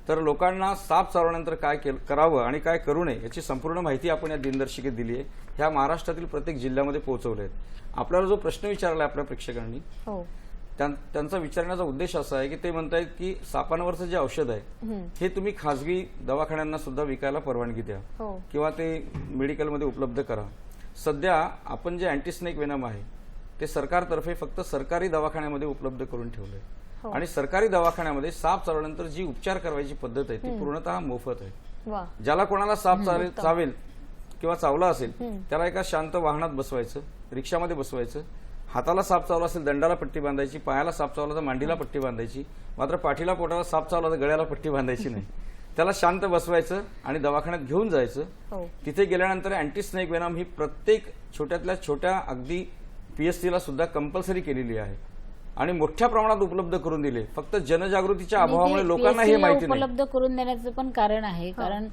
तर लोकांना साप चावल्यानंतर काय करावं आणि काय करू नये याची संपूर्ण माहिती आपण या दिनदर्शिकेत दिली आहे. ह्या महाराष्ट्रातील प्रत्येक जिल्ह्यामध्ये पोहोचवल्या आहेत. आपल्याला जो प्रश्न विचारला आपल्या प्रेक्षकांनी, त्यांचा विचारण्याचा उद्देश असा आहे की ते म्हणतायत की सापांवरचं जे औषध आहे हे तुम्ही खासगी दवाखान्यांना सुद्धा विकायला परवानगी द्या किंवा ते मेडिकलमध्ये उपलब्ध करा. सध्या आपण जे अँटीस्नेक वेनम आहे ते सरकारतर्फे फक्त सरकारी दवाखान्यामध्ये उपलब्ध करून ठेवलंय. आणि सरकारी दवाखान्यामध्ये साप चावल्यानंतर जी उपचार करायची पद्धत आहे ती पूर्णतः मोफत आहे. ज्याला कोणाला साप चावेल किंवा चावला असेल त्याला एका शांत वाहनात बसवायचं, रिक्षामध्ये बसवायचं. हाताला साप चावला असेल दंडाला पट्टी बांधायची, पायाला साप चावला तर मांडीला पट्टी बांधायची, मात्र पाठीला पोटाला साप चावला तर गळ्याला पट्टी बांधायची नाही. त्याला शांत बसवायचं आणि दवाखान्यात घेऊन जायचं. तिथे गेल्यानंतर अँटीस्नेक वेनम ही प्रत्येक छोट्यातल्या छोट्या अगदी पीएससीला सुद्धा कंपल्सरी केलेली आहे आणि मोठ्या प्रमाणात उपलब्ध करून दिले. फक्त जनजागृतीच्या अभावामुळे लोकांना हे माहिती नाही. उपलब्ध करून देण्याचं पण कारण आहे. कारण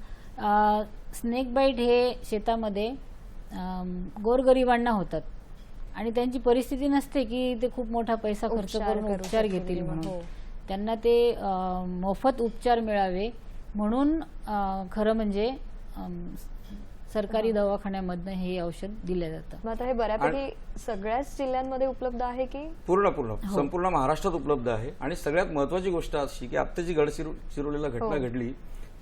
स्नेक बाईट हे शेतामध्ये गोरगरिबांना होतात आणि त्यांची परिस्थिती नसते की ते खूप मोठा पैसा खर्च करून उपचार घेतील म्हणून. त्यांना ते मोफत उपचार मिळावे म्हणून खरं म्हणजे सरकारी दवाखान्यामधनं हे औषध दिलं जातं. आता हे बऱ्यापैकी सगळ्याच जिल्ह्यांमध्ये उपलब्ध आहे की? पूर्ण संपूर्ण महाराष्ट्रात उपलब्ध आहे. आणि सगळ्यात महत्वाची गोष्ट अशी की आता जी गडचिरोलीला घटना घडली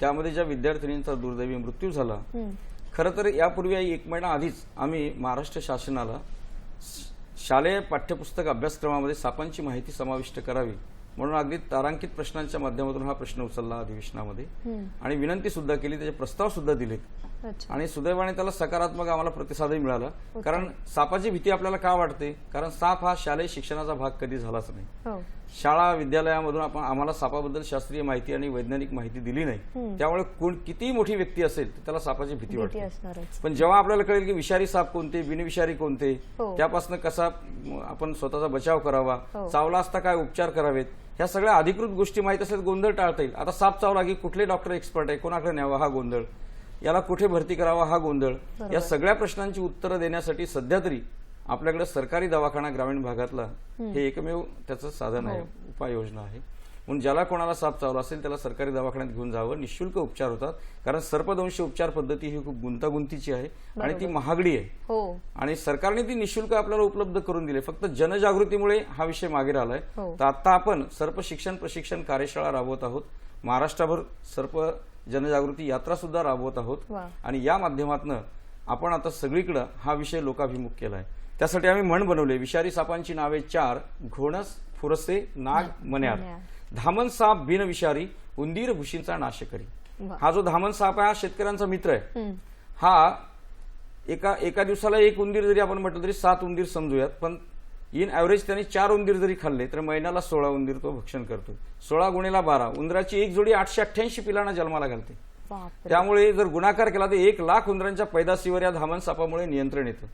त्यामध्ये ज्या विद्यार्थिनींचा दुर्दैवी मृत्यू झाला, खरं तर यापूर्वी 1 महिना आधीच आम्ही महाराष्ट्र शासनाला शालेय पाठ्यपुस्तक अभ्यासक्रमामध्ये सापांची माहिती समाविष्ट करावी म्हणून अगदी तारांकित प्रश्नांच्या माध्यमातून हा प्रश्न उचलला अधिवेशनामध्ये आणि विनंती सुद्धा केली, त्याचे प्रस्ताव सुद्धा दिलेत. आणि सुदैवाने त्याला सकारात्मक आम्हाला प्रतिसादही मिळाला. कारण सापाची भीती आपल्याला का वाटते? कारण साप हा शालेय शिक्षणाचा भाग कधी झालाच नाही. शाळा विद्यालयामधून आपण आम्हाला सापाबद्दल शास्त्रीय माहिती आणि वैज्ञानिक माहिती दिली नाही. त्यामुळे कितीही मोठी व्यक्ती असेल तर त्याला सापाची भीती वाटते. पण जेव्हा आपल्याला कळेल की विषारी साप कोणते, बिनविषारी कोणते, त्यापासून कसा आपण स्वतःचा बचाव करावा, चावला असता काय उपचार करावेत, ह्या सगळ्या अधिकृत गोष्टी माहित असेल गोंधळ टाळता येईल. आता साप चावला की कुठले डॉक्टर एक्सपर्ट आहे, कोणाकडे न्यावा हा गोंधळ, याला कुठे भरती करावा हा गोंधळ, या सगळ्या प्रश्नांची उत्तरं देण्यासाठी सध्या तरी आपल्याकडे सरकारी दवाखाना ग्रामीण भागातला हे एकमेव त्याचं साधन आहे, उपाययोजना आहे. म्हणून ज्याला कोणाला साप चावला असेल त्याला सरकारी दवाखान्यात घेऊन जावं. निःशुल्क उपचार होतात. कारण सर्पदंश उपचार पद्धती ही खूप गुंतागुंतीची आहे आणि ती महागडी आहे. आणि सरकारने ती निःशुल्क आपल्याला उपलब्ध करून दिली. फक्त जनजागृतीमुळे हा विषय मागे राहिलाय. तर आता आपण सर्प शिक्षण प्रशिक्षण कार्यशाळा राबवत आहोत. महाराष्ट्रभर सर्प जनजागृती यात्रा सुद्धा राबवत आहोत आणि या माध्यमातून आपण आता सगळीकडे हा विषय लोकाभिमुख केलाय. त्यासाठी आम्ही म्हण बनवले, विषारी सापांची नावे 4, घोणस, फुरसे, नाग, मन्यार. धामण साप बिनविषारी, उंदीर भुशींचा नाश करी. हा जो धामण साप आहे हा शेतकऱ्यांचा मित्र आहे. हा एका दिवसाला 1 उंदीर जरी आपण म्हटलं तरी 7 उंदीर समजूयात, पण इन ऍव्हरेज त्यांनी 4 उंदीर जरी खाल्ले तर महिन्याला 16 उंदीर तो भक्षण करतो. 16 गुणिले 12, उंदराची एक जोडी 888 पिलांना जन्माला घालते. त्यामुळे जर गुणाकार केला तर 1 लाख उंदरांच्या पैदासीवर या धामण सापामुळे नियंत्रण येतं.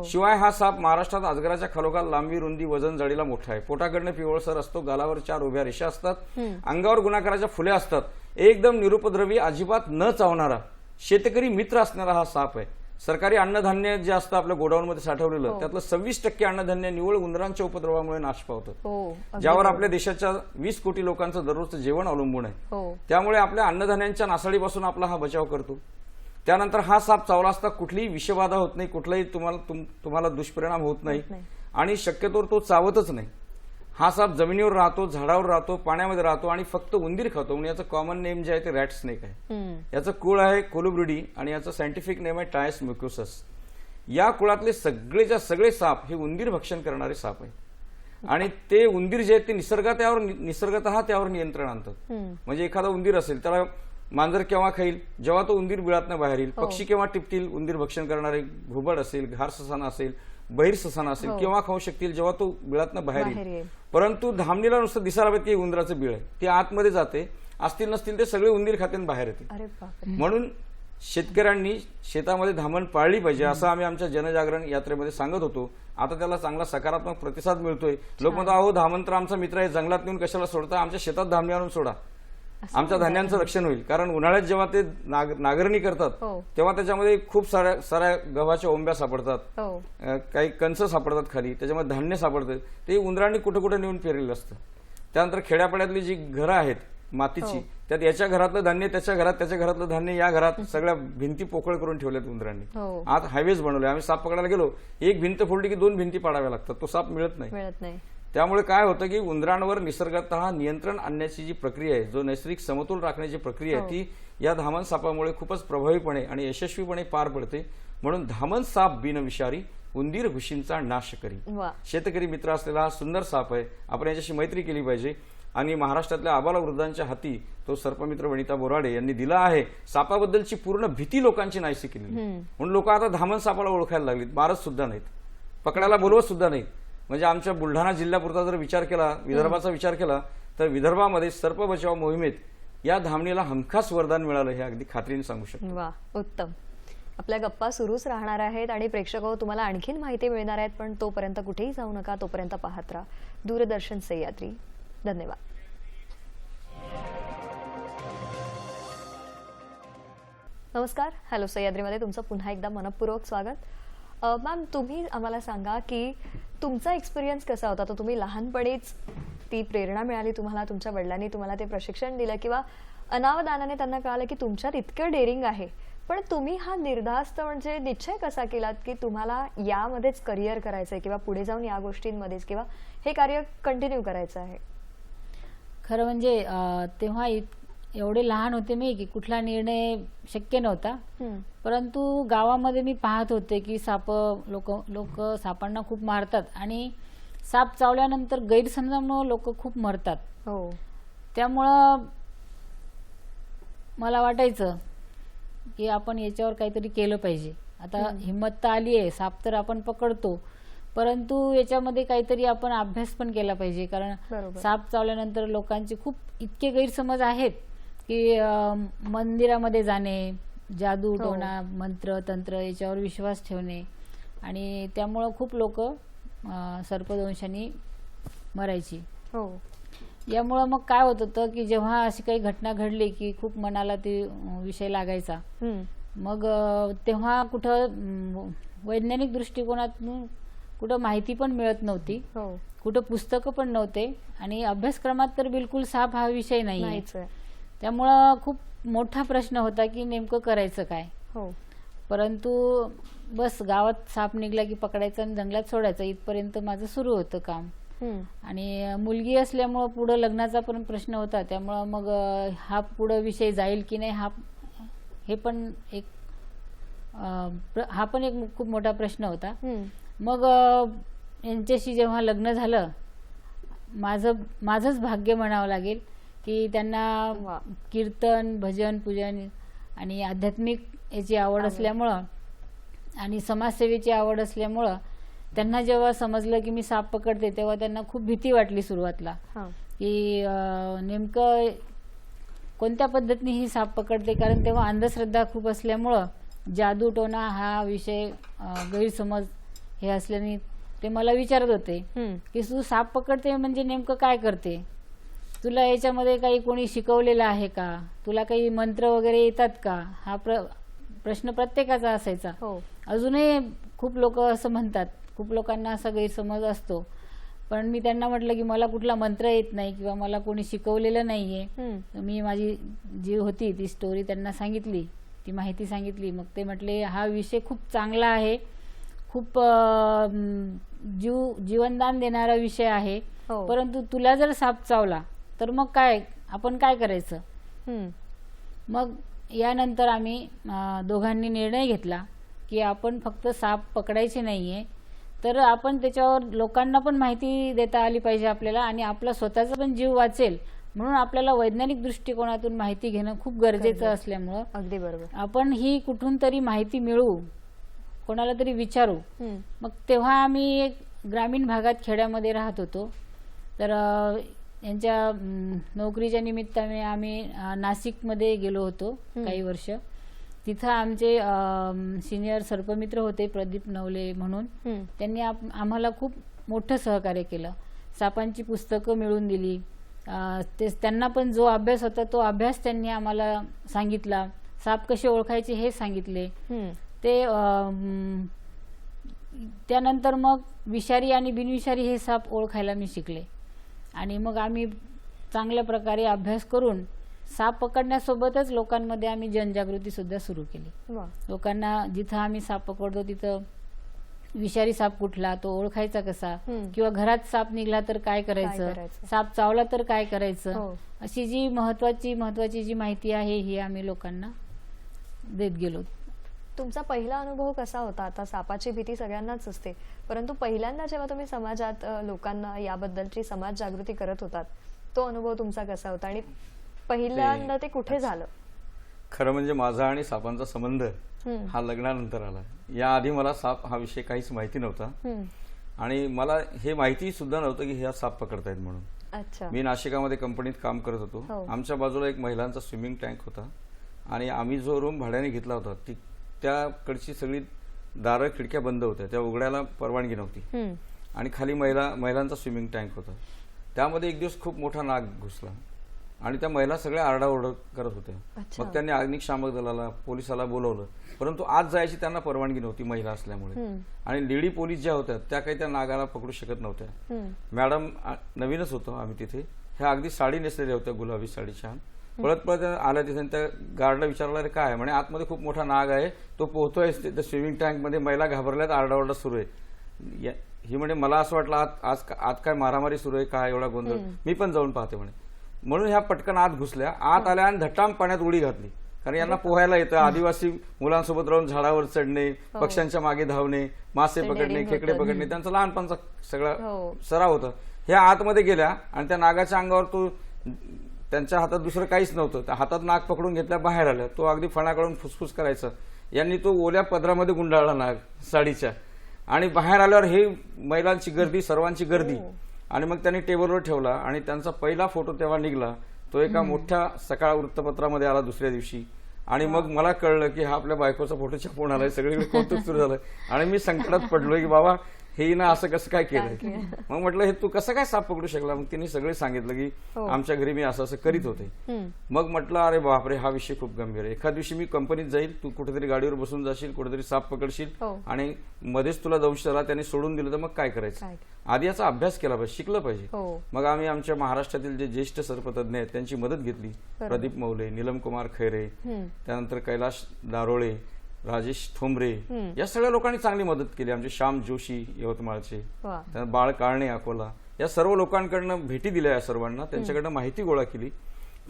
शिवाय हा साप महाराष्ट्रात अजगराच्या खालोखाल लांबी, रुंदी, वजन, जाडीला मोठा आहे. पोटाकडनं पिवळसर असतो, गालावर 4 उभ्या रेषा असतात, अंगावर गुणाकाराच्या फुले असतात, एकदम निरुपद्रवी, अजिबात न चावणारा, शेतकरी मित्र असणारा हा साप आहे. सरकारी अन्नधान्य जे असतं आपल्या गोडाऊनमध्ये साठवलेलं त्यातलं 26% अन्नधान्य निव्वळ उंदरांच्या उपद्रवामुळे नाश पावतं, ज्यावर आपल्या देशाच्या 20 कोटी लोकांचं दररोजचं जेवण अवलंबून आहे. त्यामुळे आपल्या अन्नधान्यांच्या नासाडीपासून आपला हा बचाव करतो. त्यानंतर हा साप चावला असता कुठलीही विषबाधा होत नाही, कुठलाही तुम्हाला दुष्परिणाम होत नाही आणि शक्यतोवर तो चावतच नाही. हा साप जमिनीवर राहतो, झाडावर राहतो, पाण्यामध्ये राहतो आणि फक्त उंदीर खातो. म्हणून याचं कॉमन नेम जे आहे ते रॅट स्नेक आहे. याचं कुळ आहे कोलुब्रिडी आणि याचं सायंटिफिक नेम आहे टायस म्युकोसस. या कुळातले सगळेच्या सगळे साप हे उंदीर भक्षण करणारे साप आहे आणि ते उंदीर जे आहेत ते निसर्गतः त्यावर नियंत्रण आणतात. म्हणजे एखादा उंदीर असेल त्याला मांजर केव्हा खाईल, जेव्हा तो उंदीर बिळातनं बाहेर येईल. पक्षी केव्हा टिपतील, उंदीर भक्षण करणारे घुबड असेल, घार ससाना असेल, बहिर्ससन असेल किंवा खाऊ शकतील जेव्हा तो बिळातनं बाहेर येईल. परंतु धामणीला नुसतं दिसायला पाहिजे की उंदराचं बिळ आहे, ती आतमध्ये जाते, असतील नसतील ते सगळे उंदीर खात्यान बाहेर येते. म्हणून शेतकऱ्यांनी शेतामध्ये धामण पाळली पाहिजे असं आम्ही आमच्या जनजागरण यात्रेमध्ये सांगत होतो. आता त्याला चांगला सकारात्मक प्रतिसाद मिळतोय. लोक म्हणतात अहो धामण तर आमचा मित्र आहे, जंगलात नेऊन कशाला सोडता, आमच्या शेतात धामणी आणून सोडा, आमच्या धान्यांचं रक्षण होईल. कारण उन्हाळ्यात जेव्हा ते नांगरणी करतात तेव्हा त्याच्यामध्ये खूप साऱ्या गव्हाच्या ओंब्या सापडतात, काही कंच सापडतात खाली, त्याच्यामध्ये धान्य सापडतं, ते उंदरांनी कुठं कुठं नेऊन पेरलेलं असतं. त्यानंतर खेड्यापाड्यातली जी घरं आहेत मातीची, त्यात याच्या घरातलं धान्य त्याच्या घरात, त्याच्या घरातलं धान्य या घरात, सगळ्या भिंती पोकळ करून ठेवल्यात उंदरांनी. आज हायवेज बनवले. आम्ही साप पकडायला गेलो, एक भिंत फोडली की 2 भिंती पाडाव्या लागतात, तो साप मिळत नाही. त्यामुळे काय होतं की उंदरांवर निसर्गतः नियंत्रण आणण्याची जी प्रक्रिया आहे, जो नैसर्गिक समतोल राखण्याची प्रक्रिया आहे, ती या धामण सापामुळे खूपच प्रभावीपणे आणि यशस्वीपणे पार पडते. म्हणून धामण साप बिनविषारी, उंदीर घुशींचा नाश करी. शेतकरी मित्र असलेला हा सुंदर साप आहे, आपण याच्याशी मैत्री केली पाहिजे. आणि महाराष्ट्रातल्या आबालवृद्धांच्या हाती तो सर्पमित्र वनिता बोराडे यांनी दिला आहे. सापाबद्दलची पूर्ण भीती लोकांची नाहीशी केली, म्हणून लोक आता धामण सापाला ओळखायला लागलीत, मारत सुद्धा नाहीत, पकडायला बोलवत सुद्धा नाहीत. म्हणजे आमच्या बुलढाणा जिल्ह्यापुरता जर विचार केला, विदर्भाचा विचार केला, तर विदर्भामध्ये सर्प बचाव मोहिमेत या धामणीला हमखास वरदान मिळालं हे अगदी खात्रीने सांगू शकतो. वा, उत्तम. आपल्या गप्पा सुरूच राहणार आहेत आणि प्रेक्षक तुम्हाला आणखीन माहिती मिळणार आहेत, पण तोपर्यंत कुठेही जाऊ नका, तोपर्यंत पाहत राहा दूरदर्शन सह्याद्री. धन्यवाद. नमस्कार, हॅलो सह्याद्रीमध्ये तुमचं पुन्हा एकदा मनपूर्वक स्वागत. मॅम, तुम्ही आम्हाला सांगा की तुमचा एक्सपिरियन्स कसा होता? तर तुम्ही लहानपणीच ती प्रेरणा मिळाली तुम्हाला, तुमच्या वडिलांनी तुम्हाला ते प्रशिक्षण दिलं किंवा अनावधानाने त्यांना कळालं की तुमच्यात इतकं डेअरिंग आहे, पण तुम्ही हा निर्धास्त म्हणजे निश्चय कसा केलात की तुम्हाला यामध्येच करिअर करायचंय किंवा पुढे जाऊन या गोष्टींमध्येच किंवा हे कार्य कंटिन्यू करायचं आहे? खरं म्हणजे तेव्हा एवढे लहान होते मी की कुठला निर्णय शक्य नव्हता. परंतु गावामध्ये मी पाहत होते की लोक सापांना खूप मारतात आणि साप चावल्यानंतर गैरसमजामुळे लोक खूप मरतात. त्यामुळं मला वाटायचं की आपण याच्यावर काहीतरी केलं पाहिजे. आता हिंमत तर आली आहे, साप तर आपण पकडतो, परंतु याच्यामध्ये काहीतरी आपण अभ्यास पण केला पाहिजे. कारण साप चावल्यानंतर लोकांचे खूप इतके गैरसमज आहेत की मंदिरामध्ये जाणे, जादू टोना, मंत्र तंत्र याच्यावर विश्वास ठेवणे, आणि त्यामुळं खूप लोक सर्पदंशाने मरायची. यामुळं मग काय होत होतं की जेव्हा अशी काही घटना घडली की खूप मनाला ते विषय लागायचा. मग तेव्हा कुठं वैज्ञानिक दृष्टिकोनातून कुठं माहिती पण मिळत नव्हती, कुठं पुस्तकं पण नव्हते, आणि अभ्यासक्रमात तर बिलकुल साप हा विषय नाही. त्यामुळं खूप मोठा प्रश्न होता की नेमकं करायचं काय. परंतु बस गावात साप निघला की पकडायचा आणि जंगलात सोडायचा, इथपर्यंत माझं सुरू होतं काम. आणि मुलगी असल्यामुळं पुढं लग्नाचा पण प्रश्न होता, त्यामुळं मग हा पुढं विषय जाईल की नाही हा पण एक खूप मोठा प्रश्न होता. मग यांच्याशी जेव्हा लग्न झालं, माझंच भाग्य म्हणावं लागेल की त्यांना कीर्तन, भजन, पूजन आणि आध्यात्मिक याची आवड असल्यामुळं आणि समाजसेवेची आवड असल्यामुळं त्यांना जेव्हा समजलं की मी साप पकडते तेव्हा त्यांना खूप भीती वाटली सुरुवातला की नेमकं कोणत्या पद्धतीने ही साप पकडते. कारण तेव्हा अंधश्रद्धा खूप असल्यामुळं जादू टोना हा विषय गैरसमज हे असल्याने ते मला विचारत होते की तू साप पकडते म्हणजे नेमकं काय करते, तुला याच्यामध्ये काही कोणी शिकवलेलं आहे का, तुला काही मंत्र वगैरे येतात का, हा प्रश्न प्रत्येकाचा असायचा. अजूनही खूप लोक असं म्हणतात, खूप लोकांना असा गैरसमज असतो. पण मी त्यांना म्हटलं की मला कुठला मंत्र येत नाही किंवा मला कोणी शिकवलेलं नाहीये. मी माझी जी होती ती स्टोरी त्यांना सांगितली, ती माहिती सांगितली. मग ते म्हटले हा विषय खूप चांगला आहे, खूप जीवनदान देणारा विषय आहे, परंतु तुला जर साप चावला तर मग आपण काय करायचं. मग यानंतर आम्ही दोघांनी निर्णय घेतला की आपण फक्त साप पकडायचे नाहीये, तर आपण त्याच्यावर लोकांना पण माहिती देता आली पाहिजे आपल्याला, आणि आपला स्वतःचा पण जीव वाचेल म्हणून आपल्याला वैज्ञानिक दृष्टिकोनातून माहिती घेणं खूप गरजेचं असल्यामुळं अगदी बरोबर आपण ही कुठून तरी माहिती मिळवू, कोणाला तरी विचारू. मग तेव्हा आम्ही एक ग्रामीण भागात खेड्यामध्ये राहत होतो. तर यांच्या नोकरीच्या निमित्ताने आम्ही नाशिकमध्ये गेलो होतो काही वर्ष. तिथं आमचे सिनियर सर्पमित्र होते प्रदीप नवले म्हणून. त्यांनी आम्हाला खूप मोठं सहकार्य केलं. सापांची पुस्तकं मिळवून दिली. त्यांना पण जो अभ्यास होता तो अभ्यास त्यांनी आम्हाला सांगितला. साप कसे ओळखायचे हे सांगितले. ते त्यानंतर मग विषारी आणि बिनविषारी हे साप ओळखायला मी शिकले. आणि मग आम्ही चांगल्या प्रकारे अभ्यास करून साप पकडण्यासोबतच लोकांमध्ये आम्ही जनजागृती सुद्धा सुरू केली. लोकांना जिथं आम्ही साप पकडतो तिथं विषारी साप कुठला, तो ओळखायचा कसा, किंवा घरात साप निघाला तर काय करायचं, साप चावला तर काय करायचं, अशी जी महत्वाची जी माहिती आहे ही आम्ही लोकांना देत गेलो. तुमचा पहिला अनुभव कसा होता? आता सापाची भीती सगळ्यांनाच असते, परंतु पहिल्यांदा जेव्हा तुम्ही समाजात लोकांना याबद्दलची समाज जागृती करत होतात, तो अनुभव तुमचा कसा होता आणि पहिल्यांदा ते कुठे झालं? खरं म्हणजे माझा आणि सापांचा संबंध हा लग्नानंतर आला. याआधी मला साप हा विषय काहीच माहिती नव्हता आणि मला हे माहिती सुद्धा नव्हतं की ह्या साप पकडतायत म्हणून. अच्छा. मी नाशिकामध्ये कंपनीत काम करत होतो. आमच्या बाजूला एक महिलांचा स्विमिंग टँक होता आणि आम्ही जो रूम भाड्याने घेतला होता त्याकडची सगळी दारं खिडक्या बंद होत्या, त्या उघडायला परवानगी नव्हती. आणि खाली महिलांचा स्विमिंग टँक होता. त्यामध्ये एक दिवस खूप मोठा नाग घुसला आणि त्या महिला सगळ्या आरडाओरड करत होत्या. मग त्यांनी अग्निशामक दलाला, पोलिसाला बोलवलं, परंतु आज जायची त्यांना परवानगी नव्हती महिला असल्यामुळे. आणि लेडी पोलीस ज्या होत्या त्या काही त्या नागाला पकडू शकत नव्हत्या. मॅडम, नवीनच होतो आम्ही तिथे, ह्या अगदी साडी नेसलेल्या होत्या, गुलाबी साडी छान. पळत आल्या तिथे. त्या गार्डला विचारलं काय, म्हणे आतमध्ये खूप मोठा नाग आहे, तो पोहतोय स्विमिंग टँक मध्ये. महिला घाबरल्यात, आरडाओरडा सुरू आहे. ही म्हणे मला असं वाटलं आज काय मारामारी सुरू आहे काय, एवढा गोंधळ, मी पण जाऊन पाहते म्हणे. म्हणून ह्या पटकन आत घुसल्या, आत आल्या आणि धटाम पाण्यात उडी घातली. कारण यांना पोहायला येतं. आदिवासी मुलांसोबत राहून झाडावर चढणे, पक्ष्यांच्या मागे धावणे, मासे पकडणे, खेकडे पकडणे, त्यांचा लहानपणचा सगळा सराव होता. ह्या आतमध्ये गेल्या आणि त्या नागाच्या अंगावर तो, त्यांच्या हातात दुसरं काहीच नव्हतं, त्या हातात नाग पकडून घेतल्या, बाहेर आल्या. तो अगदी फणाकडून फुसफुस करायचा. यांनी तो ओल्या पदरामध्ये गुंडाळला नाग साडीच्या. आणि बाहेर आल्यावर हे महिलांची गर्दी, सर्वांची गर्दी. आणि मग त्यांनी टेबलवर ठेवला आणि त्यांचा पहिला फोटो तेव्हा निघाला. तो एका मोठ्या सकाळ वृत्तपत्रामध्ये आला दुसऱ्या दिवशी. आणि मग मला कळलं की हा आपल्या बायकोचा फोटो छापून आलाय. सगळीकडे कौतुक सुरू झालं आणि मी संकटात पडलोय की बाबा हे ना असं कसं काय केलंय. मग म्हटलं हे तू कसं काय साप पकडू शकला. मग तिने सगळे सांगितलं की आमच्या घरी मी असं करीत होते. मग म्हटलं अरे बापरे, हा विषय खूप गंभीर आहे. एखाद दिवशी मी कंपनीत जाईल, तू कुठेतरी गाडीवर बसून जाशील, कुठेतरी साप पकडशील आणि मध्येच तुला दंशला त्याने सोडून दिलं तर मग काय करायचं. आधी याचा अभ्यास केला पाहिजे, शिकलं पाहिजे. मग आम्ही आमच्या महाराष्ट्रातील जे ज्येष्ठ सर्पतज्ञ आहेत त्यांची मदत घेतली. प्रदीप मौले, नीलम कुमार खैरे, त्यानंतर कैलाश दारोळे, राजेश ठोंबरे, या सगळ्या लोकांनी चांगली मदत केली. आमचे श्याम जोशी यवतमाळचे, बाळ काळणे अकोला, या सर्व लोकांकडनं भेटी दिल्या या सर्वांना. त्यांच्याकडनं माहिती गोळा केली,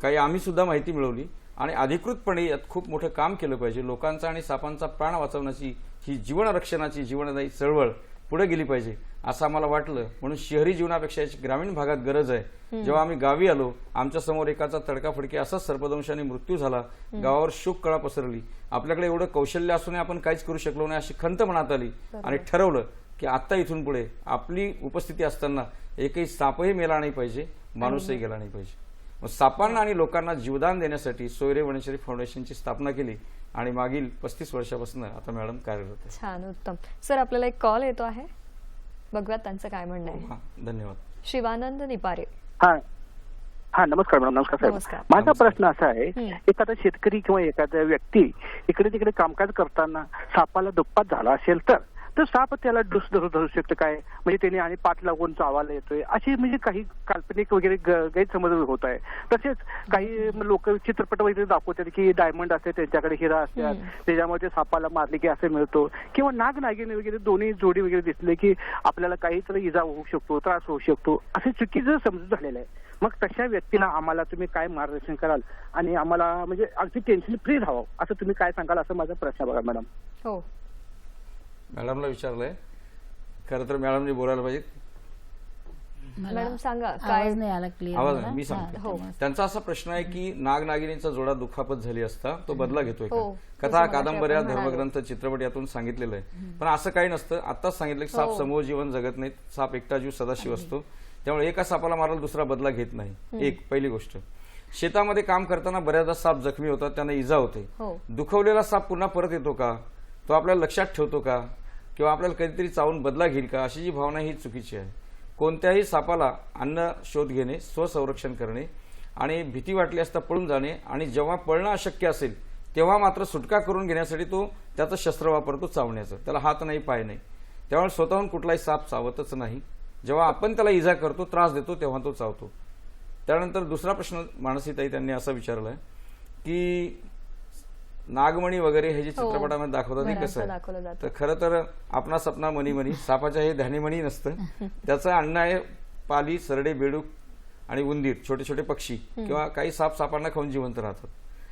काही आम्ही सुद्धा माहिती मिळवली आणि अधिकृतपणे यात खूप मोठं काम केलं पाहिजे. लोकांचा आणि सापांचा प्राण वाचवण्याची ही जीवनरक्षणाची जीवनदायी चळवळ पुढे गेली पाहिजे असं आम्हाला वाटलं. म्हणून शहरी जीवनापेक्षा याची ग्रामीण भागात गरज आहे. जेव्हा आम्ही गावी आलो, आमच्या समोर एकाचा तडकाफडकी असाच सर्पदंशाने मृत्यू झाला. गावावर शोककळा पसरली. आपल्याकडे एवढं कौशल्य असूनही आपण काहीच करू शकलो नाही अशी खंत मनात आली आणि ठरवलं की आता इथून पुढे आपली उपस्थिती असताना एकही सापही मेला नाही पाहिजे, माणूसही गेला नाही पाहिजे. मग सापांना आणि लोकांना जीवदान देण्यासाठी सोयरे वनश्री फाउंडेशनची स्थापना केली आणि मागील 35 वर्षापासून आता मॅडम कार्यरत आहे. छान, उत्तम. सर, आपल्याला एक कॉल येतो आहे, बघूयात त्यांचं काय म्हणणं आहे. धन्यवाद. शिवानंद निपारे. हा नमस्कार मॅडम. नमस्कार साहेब. माझा प्रश्न असा आहे, एखादा शेतकरी किंवा एखादा व्यक्ती इकडे तिकडे कामकाज करताना सापाला दुप्पात झाला असेल तर साप त्याला धरू शकतो काय, म्हणजे त्याने आणि पाठ लागून चावायला येतोय, अशी म्हणजे काही काल्पनिक वगैरे गैरसमज होत आहे. तसेच काही लोक चित्रपट वगैरे दाखवतात की डायमंड असते त्यांच्याकडे, हिरा असतात, त्याच्यामध्ये सापाला मारले की असं मिळतो, किंवा नाग नागिनी वगैरे दोन्ही जोडी वगैरे दिसले की आपल्याला काहीतरी इजा होऊ शकतो, त्रास होऊ शकतो, असे चुकीचं समजून झालेलं आहे. मग तशा व्यक्तीला आम्हाला तुम्ही काय मार्गदर्शन कराल आणि आम्हाला म्हणजे अगदी टेन्शन फ्री राहावं असं तुम्ही काय सांगाल, असं माझा प्रश्न बघा मॅडम. हो, मॅडमला विचारलंय. खरं तर मॅडमने बोलायला पाहिजे. मॅडम सांगा काय आवाज नाही आला आवाज क्लिअर नाही, मी सांगतो. त्यांचा असा प्रश्न आहे की नाग नागिनीचा जोडा दुखापत झाली असता तो बदला घेतोय का? कथा, कादंबऱ्या, धर्मग्रंथ, चित्रपट यातून सांगितलेलं आहे. पण असं काही नसतं. आताच सांगितलं की साप समूह जीवन जगत नाहीत, साप एकटा जीव सदाशिव असतो. त्यामुळे एका सापाला मारायला दुसरा बदला घेत नाही. एक पहिली गोष्ट. शेतामध्ये काम करताना बऱ्याचदा साप जखमी होतात, त्यांना इजा होते. दुखवलेला साप पुन्हा परत येतो का, तो आपल्याला लक्षात ठेवतो का, किंवा आपल्याला कधीतरी चावून बदला घेईल का, अशी जी भावना ही चुकीची आहे. कोणत्याही सापाला अन्न शोध घेणे, स्वसंरक्षण करणे आणि भीती वाटली असता पळून जाणे, आणि जेव्हा पळणं अशक्य असेल तेव्हा मात्र सुटका करून घेण्यासाठी तो त्याचं शस्त्र वापरतो चावण्याचं. त्याला हात नाही, पाय नाही. त्यामुळे स्वतःहून कुठलाही साप चावतच नाही. जेव्हा आपण त्याला इजा करतो, त्रास देतो, तेव्हा तो चावतो. त्यानंतर दुसरा प्रश्न मानसीताई त्यांनी असा विचारलाय की नागमणी वगैरे हे जे चित्रपटामध्ये दाखवतात ते कसं आहे. तर खरं तर आपला सपना मनी मनी, सापाच्या हे ध्यानीमणी नसतं. त्याचं अन्न आहे पाली, सरडे, बेडूक आणि उंदीर, छोटे छोटे पक्षी किंवा काही साप सापांना खाऊन जिवंत राहतात.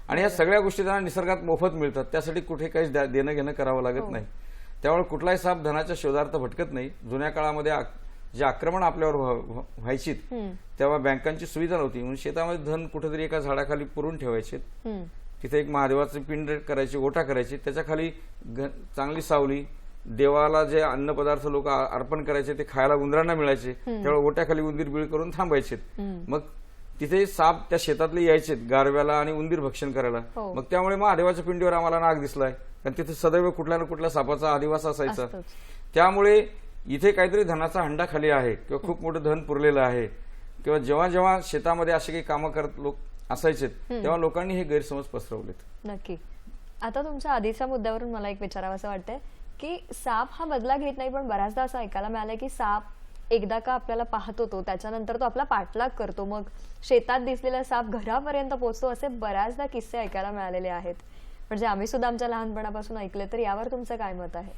आणि या सगळ्या गोष्टी त्यांना निसर्गात मोफत मिळतात. त्यासाठी कुठे काही देणं घेणं करावं लागत नाही. त्यामुळे कुठलाही साप धनाच्या शोधार्थ भटकत नाही. जुन्या काळामध्ये जे आक्रमण आपल्यावर व्हायची तेव्हा बँकांची सुविधा नव्हती, म्हणून शेतामध्ये धन कुठेतरी एका झाडाखाली पुरून ठेवायचे. तिथे एक महादेवाचे पिंड करायचे, ओटा करायचे, त्याच्या खाली चांगली सावली, देवाला जे अन्न पदार्थ लोक अर्पण करायचे ते खायला उंदरांना मिळायचे. त्यामुळे ओट्याखाली उंदीर बिळ करून थांबायचे. मग तिथे साप त्या शेतातले यायचे गारव्याला आणि उंदीर भक्षण करायला. मग त्यामुळे महादेवाच्या पिंडीवर आम्हाला नाग दिसलाय, कारण तिथे सदैव कुठल्या ना कुठल्या सापाचा आदिवास असायचा. त्यामुळे इथे काहीतरी धनाचा हंडा खाली आहे किंवा खूप मोठं धन पुरलेलं आहे, किंवा जेव्हा जेव्हा शेतामध्ये असे काही कामं करत लोक असायचे तेव्हा लोकांनी हे गैरसमज पसरवलेत. नक्की. आता तुमच्या आधीच्या मुद्द्यावरून मला एक विचारावं असं वाटतंय की साप हा बदला घेत नाही, पण बऱ्याचदा असं ऐकायला मिळालंय की साप एकदा का आपल्याला पाहतो तो त्याच्यानंतर तो आपला पाठलाग करतो, मग शेतात दिसलेला साप घरापर्यंत पोहोचतो, असे बऱ्याचदा किस्से ऐकायला मिळालेले आहेत. म्हणजे आम्ही सुद्धा आमच्या लहानपणापासून ऐकले. तर यावर तुमचं काय मत आहे?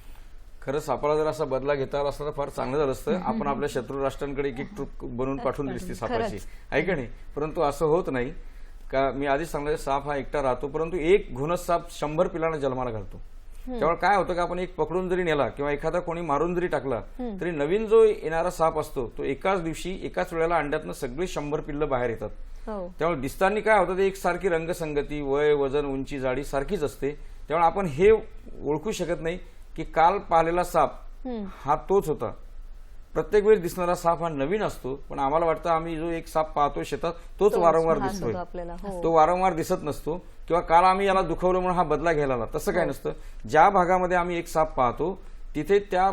खरं सापाला जर असा बदला घेता आला असता तर फार चांगलं झालं असतं. आपण आपल्या शत्रू राष्ट्रांकडे एक एक ट्रूप बनवून पाठवून दिसते सापाची, आहे का नाही? परंतु असं होत नाही. का मी आधीच सांगलं, साप हा एकटा राहतो, परंतु एक घुणस साप 100 पिलांना जन्माला घालतो. त्यामुळे काय होतं की आपण एक पकडून जरी नेला किंवा एखादा कोणी मारून जरी टाकला तरी नवीन जो येणारा साप असतो तो एकाच दिवशी एकाच वेळेला अंड्यातनं सगळी 100 पिल्लं बाहेर येतात. त्यामुळे दिसताना काय होतं, ते एक सारखी रंगसंगती, वय, वजन, उंची, जाडी सारखीच असते. त्यामुळे आपण हे ओळखू शकत नाही की काल पाहिलेला साप हा तोच होता. प्रत्येक वेळेस दिसणारा साप हा नवीन असतो, पण आम्हाला वाटतं आम्ही जो एक साप पाहतो शेतात तोच वारंवार दिसतोय, तो वारंवार दिसत नसतो. किंवा काल आम्ही याला दुखवलं म्हणून हा बदला घ्यायला आला, तसं काय नसतं. ज्या भागामध्ये आम्ही एक साप पाहतो तिथे त्या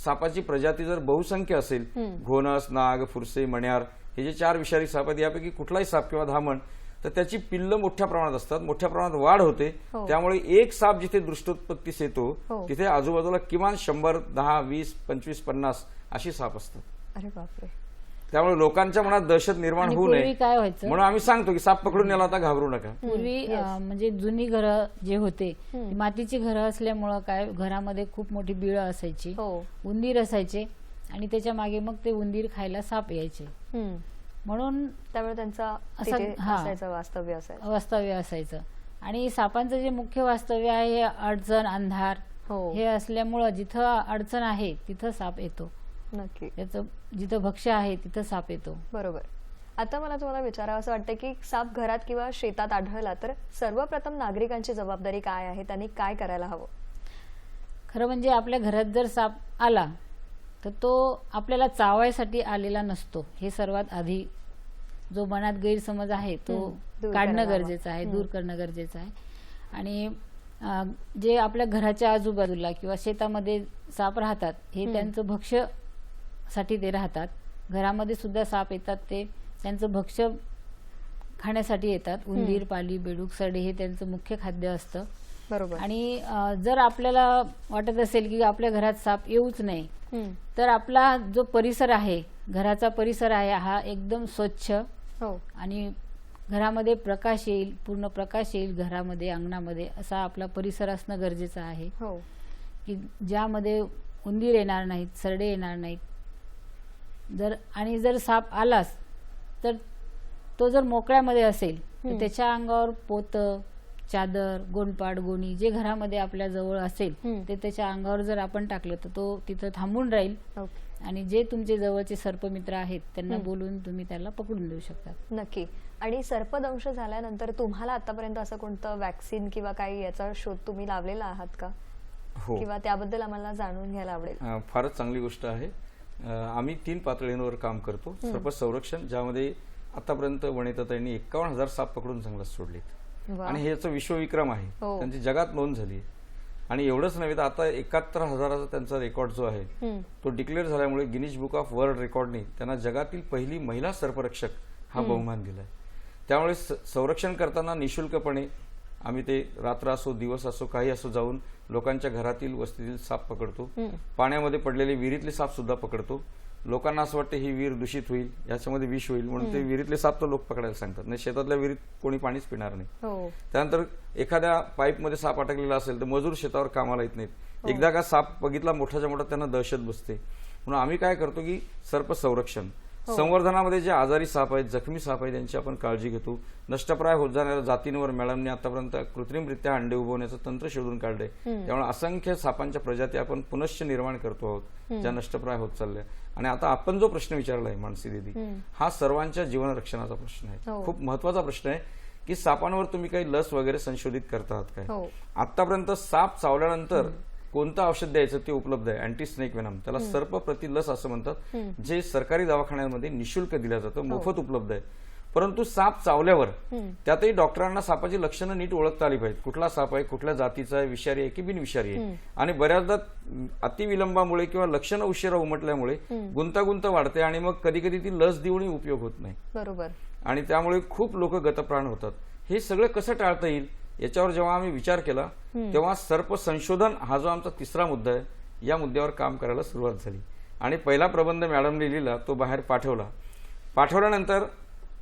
सापाची प्रजाती जर बहुसंख्य असेल, घोणस, नाग, फुरसे, मण्यार हे जे 4 विषारी साप आहेत, यापैकी कुठलाही साप किंवा धामण, तर त्याची पिल्लं मोठ्या प्रमाणात असतात, मोठ्या प्रमाणात वाढ होते. त्यामुळे एक साप जिथे दृष्टोत्पत्तीस येतो तिथे आजूबाजूला किमान 100, 10, 20, 25, 50 अशी साप असतात. अरे बापरे. त्यामुळे लोकांच्या मनात दहशत निर्माण होऊ नये काय व्हायचं म्हणून आम्ही सांगतो की साप पकडून नेला आता घाबरू नका. पूर्वी म्हणजे जुनी घरं जे होते मातीची घरं असल्यामुळं काय घरामध्ये खूप मोठी बिळं असायची, उंदीर असायचे आणि त्याच्या मागे मग ते उंदीर खायला साप यायचे. म्हणून त्यामुळे त्यांचा वास्तव्य असायचं. आणि सापांचं जे मुख्य वास्तव्य आहे हे अडचण, अंधार हे असल्यामुळं जिथं अडचण आहे तिथं साप येतो. नक्की. त्याचं जिथं भक्ष्य आहे तिथं साप येतो. बरोबर. आता मला तुम्हाला विचारावं असं वाटतं की साप घरात किंवा शेतात आढळला तर सर्वप्रथम नागरिकांची जबाबदारी काय आहे, त्यांनी काय करायला हवं? खरं म्हणजे आपल्या घरात जर साप आला तर तो आपल्याला चावायसाठी आलेला नसतो. हे सर्वात आधी जो मनात गैरसमज आहे तो काढणं गरजेचं आहे, दूर करणं गरजेचं आहे. आणि जे आपल्या घराच्या आजूबाजूला किंवा शेतामध्ये साप राहतात हे त्यांचं भक्ष्य साठी ते राहतात. घरामध्ये सुद्धा साप येतात, ते त्यांचं भक्ष्य खाण्यासाठी येतात. उंदीर, पाली, बेडूक, सरडे हे त्यांचं मुख्य खाद्य असतं. बरोबर. आणि जर आपल्याला वाटत असेल की आपल्या घरात साप येऊच नाही तर आपला जो परिसर आहे, घराचा परिसर आहे हा एकदम स्वच्छ आणि घरामध्ये प्रकाश येईल, पूर्ण प्रकाश येईल घरामध्ये, अंगणामध्ये असा आपला परिसर असणं गरजेचं आहे की ज्यामध्ये उंदीर येणार नाहीत, सरडे येणार नाहीत. जर साप आलाच तर तो जर मोकळ्यामध्ये असेल तर त्याच्या अंगावर पोतं, चादर, गोणपाट, गोणी जे घरामध्ये आपल्या जवळ असेल ते त्याच्या अंगावर जर आपण टाकलं तर तो तिथं थांबून राहील आणि जे तुमचे जवळचे सर्पमित्र आहेत त्यांना बोलून तुम्ही त्याला पकडून देऊ शकतात. नक्की. आणि सर्पदंश झाल्यानंतर तुम्हाला आतापर्यंत असं कोणतं वॅक्सिन किंवा काही याचा शोध तुम्ही लावलेला आहात का? हो, किंवा त्याबद्दल आम्हाला जाणून घ्यायला आवडेल. फारच चांगली गोष्ट आहे. आम्ही 3 पातळींवर काम करतो. सर्प संरक्षण, ज्यामध्ये आतापर्यंत वनिताताईंनी 51,000 साप पकडून जंगलात सोडलेत वा. आणि हे याचा विश्वविक्रम आहे. हो. त्यांची जगात नोंद झाली. आणि एवढंच नव्हे तर आता 71,000चा त्यांचा रेकॉर्ड जो आहे तो डिक्लेअर झाल्यामुळे गिनीज बुक ऑफ वर्ल्ड रेकॉर्डने त्यांना जगातील पहिली महिला सर्परक्षक हा बहुमान दिलाय. त्यामुळे संरक्षण करताना निशुल्कपणे आम्ही ते रात्र असो दिवस असो काही असो जाऊन लोकांच्या घरातील वस्तीतील साप पकडतो. पाण्यामध्ये पडलेले विहिरीतले साप सुद्धा पकडतो. लोकांना असं वाटतं ही विहीर दूषित होईल, याच्यामध्ये विष होईल म्हणून ते विहिरीतले साप तर लोक पकडायला सांगतात. नाही, शेतातल्या विहिरीत कोणी पाणीच पिणार नाही. हो. त्यानंतर एखाद्या पाईपमध्ये साप अटकलेला असेल तर मजूर शेतावर कामाला येत नाहीत. एकदा का साप बघितला मोठाच्या मोठा त्यांना दहशत बसते. म्हणून आम्ही काय करतो की सर्प संरक्षण संवर्धनामध्ये जे आजारी साप आहेत, जखमी साप आहेत, त्यांची आपण काळजी घेतो. नष्टप्राय होत जाणाऱ्या जातींवर मॅडमने आतापर्यंत कृत्रिमरित्या अंडे उभवण्याचं तंत्र शोधून काढलंय. त्यामुळे असंख्य सापांच्या प्रजाती आपण पुनश्च निर्माण करतो आहोत ज्या नष्टप्राय होत चालल्या. आणि आता आपण जो प्रश्न विचारलाय मानसी दीदी, हा सर्वांच्या जीवन रक्षणाचा प्रश्न आहे. खूप महत्वाचा प्रश्न आहे की सापांवर तुम्ही काही लस वगैरे संशोधित करता आहात काय? आतापर्यंत साप चावल्यानंतर कोणतं औषध द्यायचं ते उपलब्ध आहे. अँटी स्नेक वेनम, त्याला सर्प प्रति लस असं म्हणतात, जे सरकारी दवाखान्यांमध्ये निशुल्क दिलं जातं, मोफत उपलब्ध आहे. परंतु साप चावल्यावर त्यातही डॉक्टरांना सापाची लक्षणं नीट ओळखता आली पाहिजेत. कुठला साप आहे, कुठल्या जातीचा आहे, विषारी आहे की बिनविषारी आहे. आणि बऱ्याचदा अतिविलंबामुळे किंवा लक्षणं उशिरा उमटल्यामुळे गुंतागुंत वाढते आणि मग कधी कधी ती लस देऊनही उपयोग होत नाही. बरोबर. आणि त्यामुळे खूप लोक गतप्राण होतात. हे सगळं कसं टाळता येईल याच्यावर जेव्हा आम्ही विचार केला तेव्हा सर्प संशोधन हा जो आमचा तिसरा मुद्दा आहे, या मुद्द्यावर काम करायला सुरुवात झाली. आणि पहिला प्रबंध मॅडमने लिहिला, तो बाहेर पाठवल्यानंतर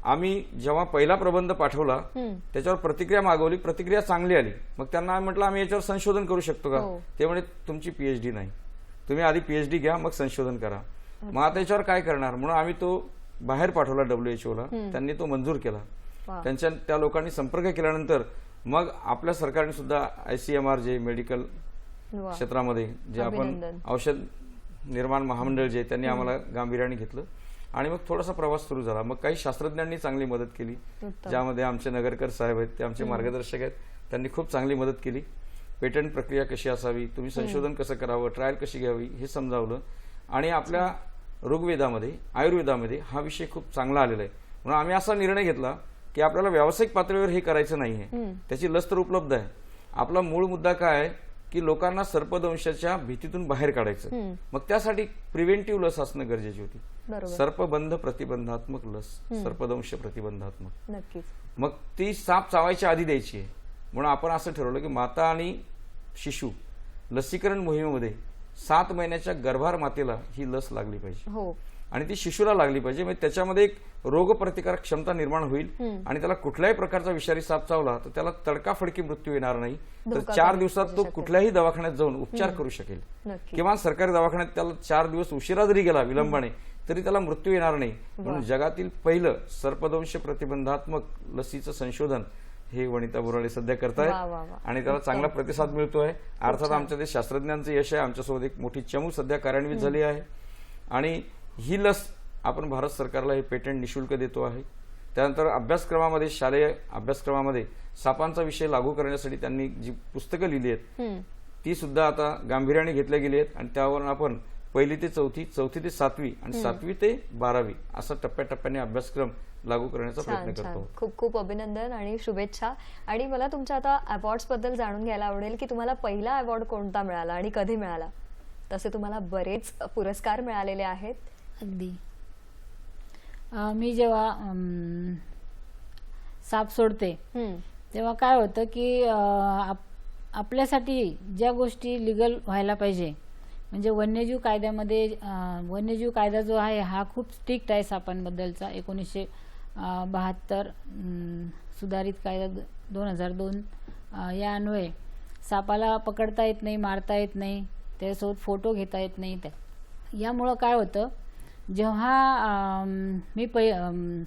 आम्ही जेव्हा पहिला प्रबंध पाठवला त्याच्यावर प्रतिक्रिया मागवली. प्रतिक्रिया चांगली आली. मग त्यांना आम्ही म्हटलं आम्ही याच्यावर संशोधन करू शकतो का? ते म्हणे तुमची पीएचडी नाही, तुम्ही आधी पीएचडी घ्या मग संशोधन करा. मग आता याच्यावर काय करणार म्हणून आम्ही तो बाहेर पाठवला WHO ला. त्यांनी तो मंजूर केला. त्या लोकांनी संपर्क केल्यानंतर मग आपल्या सरकारने सुद्धा ICMR जे मेडिकल क्षेत्रामध्ये जे आपण औषध निर्माण महामंडळ जे त्यांनी आम्हाला गांभीर्याने घेतलं आणि मग थोडासा प्रवास सुरू झाला. मग काही शास्त्रज्ञांनी चांगली मदत केली, ज्यामध्ये आमचे नगरकर साहेब आहेत, ते आमचे मार्गदर्शक आहेत, त्यांनी खूप चांगली मदत केली. पेटंट प्रक्रिया कशी असावी, तुम्ही संशोधन कसं करावं, ट्रायल कशी घ्यावी हे समजावलं. आणि आपल्या ऋग्वेदामध्ये आयुर्वेदामध्ये हा विषय खूप चांगला आलेला आहे. म्हणून आम्ही असा निर्णय घेतला की आपल्याला व्यावसायिक पातळीवर हे करायचं नाहीये. त्याची लस तर उपलब्ध आहे. आपला मूळ मुद्दा काय आहे की लोकांना सर्पदंशाच्या भीतीतून बाहेर काढायचं. मग त्यासाठी प्रिव्हेंटिव्ह लस असणं गरजेची होती. सर्पबंध प्रतिबंधात्मक लस, सर्पदंश प्रतिबंधात्मक. मग ती साप चावायच्या आधी द्यायची आहे. म्हणून आपण असं ठरवलं की माता आणि शिशु लसीकरण मोहिमेमध्ये 7 महिन्याच्या गर्भार मातेला ही लस लागली पाहिजे आणि ती शिशुला लागली पाहिजे. म्हणजे त्याच्यामध्ये एक रोगप्रतिकारक क्षमता निर्माण होईल आणि त्याला कुठल्याही प्रकारचा विषारी साप चावला तर त्याला तडकाफडकी मृत्यू येणार नाही. तर 4 दिवसात तो कुठल्याही दवाखान्यात जाऊन उपचार करू शकेल. किंवा सरकारी दवाखान्यात त्याला 4 दिवस उशिरा जरी गेला विलंबाने तरी त्याला मृत्यू येणार नाही. म्हणून जगातील पहिलं सर्पदंश प्रतिबंधात्मक लसीचं संशोधन हे वनिता बोराडे सध्या करतायत आणि त्याला चांगला प्रतिसाद मिळतोय. अर्थात आमच्या ते शास्त्रज्ञांचं यश आहे. आमच्यासोबत एक मोठी चमू सध्या कार्यान्वित झाली आहे आणि ही लस आपण भारत सरकारला हे पेटंट निशुल्क देतो आहे. त्यानंतर अभ्यासक्रमामध्ये, शालेय अभ्यासक्रमामध्ये सापांचा विषय लागू करण्यासाठी त्यांनी जी पुस्तकं लिहिली आहेत ती सुद्धा आता गांभीर्याने घेतल्या गेली आहेत आणि त्यावरून आपण 1ली ते 4थी, 4थी ते 7वी आणि 7वी ते 12वी असा टप्प्याटप्प्याने अभ्यासक्रम लागू करण्याचा प्रयत्न करतो. खूप खूप अभिनंदन आणि शुभेच्छा. आणि मला तुमच्या आता अवॉर्ड्स बद्दल जाणून घ्यायला आवडेल की तुम्हाला पहिला अवॉर्ड कोणता मिळाला आणि कधी मिळाला? तसे तुम्हाला बरेच पुरस्कार मिळालेले आहेत. अगदी. मी जेव्हा साप सोडते तेव्हा काय होतं की आपल्यासाठी ज्या गोष्टी लिगल व्हायला पाहिजे, म्हणजे वन्यजीव कायद्यामध्ये वन्यजीव कायदा जो आहे हा खूप स्ट्रिक्ट आहे सापांबद्दलचा. 1972 सुधारित कायदा 2002 या अन्वये सापाला पकडता येत नाही, मारता येत नाही, त्याच्यासोबत फोटो घेता येत नाही. यामुळं काय होतं, जेव्हा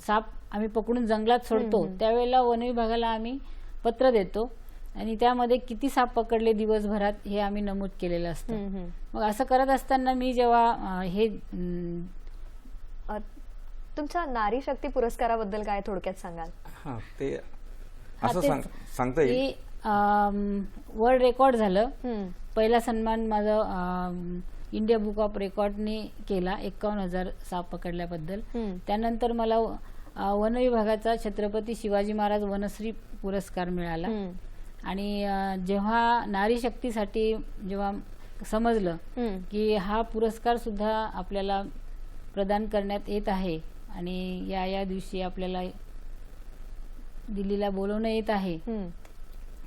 साप आम्ही पकडून जंगलात सोडतो त्यावेळेला वन विभागाला आम्ही पत्र देतो आणि त्यामध्ये किती साप पकडले दिवसभरात हे आम्ही नमूद केलेलं असतं. मग असं करत असताना मी जेव्हा हे तुमच्या नारी शक्ती पुरस्काराबद्दल काय थोडक्यात सांगाल? हा, ते असं सांगता येईल. वर्ल्ड रेकॉर्ड झालं. पहिला सन्मान माझा इंडिया बुक ऑफ रेकॉर्डने केला 51,000 साप पकडल्याबद्दल. त्यानंतर मला वन विभागाचा छत्रपती शिवाजी महाराज वनश्री पुरस्कार मिळाला. आणि जेव्हा नारी शक्तीसाठी जेव्हा समजलं की हा पुरस्कार सुद्धा आपल्याला प्रदान करण्यात येत आहे आणि या दिवशी आपल्याला दिल्लीला बोलवणं येत आहे,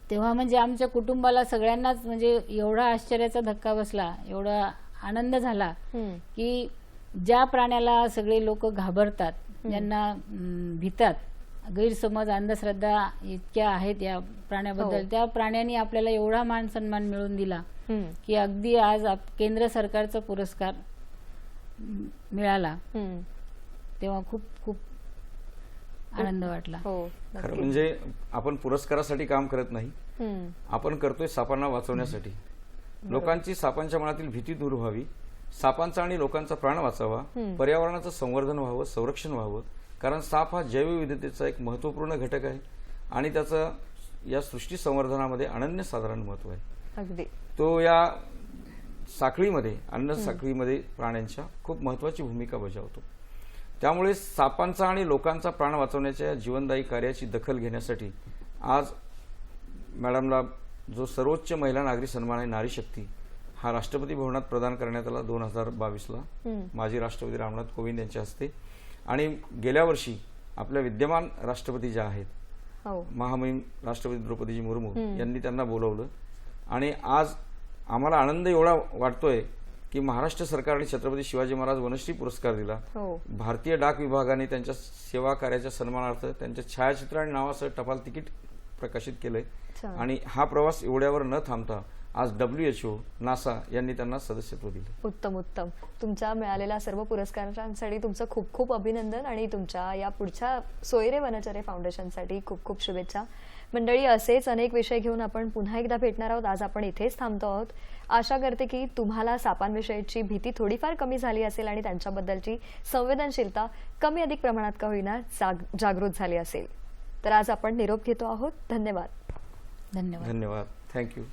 तेव्हा म्हणजे आमच्या कुटुंबाला सगळ्यांनाच म्हणजे एवढा आश्चर्याचा धक्का बसला, एवढा आनंद झाला की ज्या प्राण्याला सगळे लोक घाबरतात, ज्यांना भीतात, गैरसमज अंधश्रद्धा इतक्या आहेत या प्राण्याबद्दल, त्या प्राण्यांनी आपल्याला एवढा मान सन्मान मिळवून दिला की अगदी आज केंद्र सरकारचा पुरस्कार मिळाला. तेव्हा खूप खूप आनंद वाटला. खरं म्हणजे आपण पुरस्कारासाठी काम करत नाही, आपण करतोय सापांना वाचवण्यासाठी. लोकांची सापांच्या मनातील भीती दूर व्हावी, सापांचा आणि लोकांचा प्राण वाचावा, पर्यावरणाचं संवर्धन व्हावं, संरक्षण व्हावं. कारण साप हा जैवविविधतेचा एक महत्वपूर्ण घटक आहे आणि त्याचं या सृष्टी संवर्धनामध्ये अनन्यसाधारण महत्व आहे. अगदी तो या साखळीमध्ये, अन्न साखळीमध्ये प्राण्यांच्या खूप महत्वाची भूमिका बजावतो. त्यामुळे सापांचा आणि लोकांचा प्राण वाचवण्याच्या जीवनदायी कार्याची दखल घेण्यासाठी आज मॅडमला जो सर्वोच्च महिला नागरी सन्मान आहे नारी शक्ती, हा राष्ट्रपती भवनात प्रदान करण्यात आला 2022ला माजी राष्ट्रपती रामनाथ कोविंद यांच्या हस्ते. आणि गेल्या वर्षी आपल्या विद्यमान राष्ट्रपती ज्या आहेत, महामहिम राष्ट्रपती द्रौपदी मुर्मू यांनी त्यांना बोलवलं. आणि आज आम्हाला आनंद एवढा वाटतोय की महाराष्ट्र सरकार आणि छत्रपती शिवाजी महाराज वनश्री पुरस्कार दिला. भारतीय डाक विभागाने त्यांच्या सेवा कार्याच्या सन्मानार्थ त्यांच्या छायाचित्र आणि नावासह टपाल तिकीट प्रकाशित केलंय. आणि हा प्रवास एवढ्यावर न थांबता आज WHO, नासा यांनी त्यांना सदस्यत्व दिले. उत्तम उत्तम. तुमच्या मिळालेल्या सर्व पुरस्कारांसाठी तुमचं खूप खूप अभिनंदन आणि तुमच्या या पुढच्या सोयरे वनचरे फाउंडेशनसाठी खूप खूप शुभेच्छा. मंडळी, असेच अनेक विषय घेऊन आपण पुन्हा एकदा भेटणार आहोत. आज आपण इथेच थांबतो आहोत. आशा करते की तुम्हाला सापांविषयीची भीती थोडीफार कमी झाली असेल आणि त्यांच्याबद्दलची संवेदनशीलता कमी अधिक प्रमाणात का होईना जागृत झाली असेल. तर आज आपण निरोप घेतो आहोत. धन्यवाद. धन्यवाद. धन्यवाद. थँक्यू.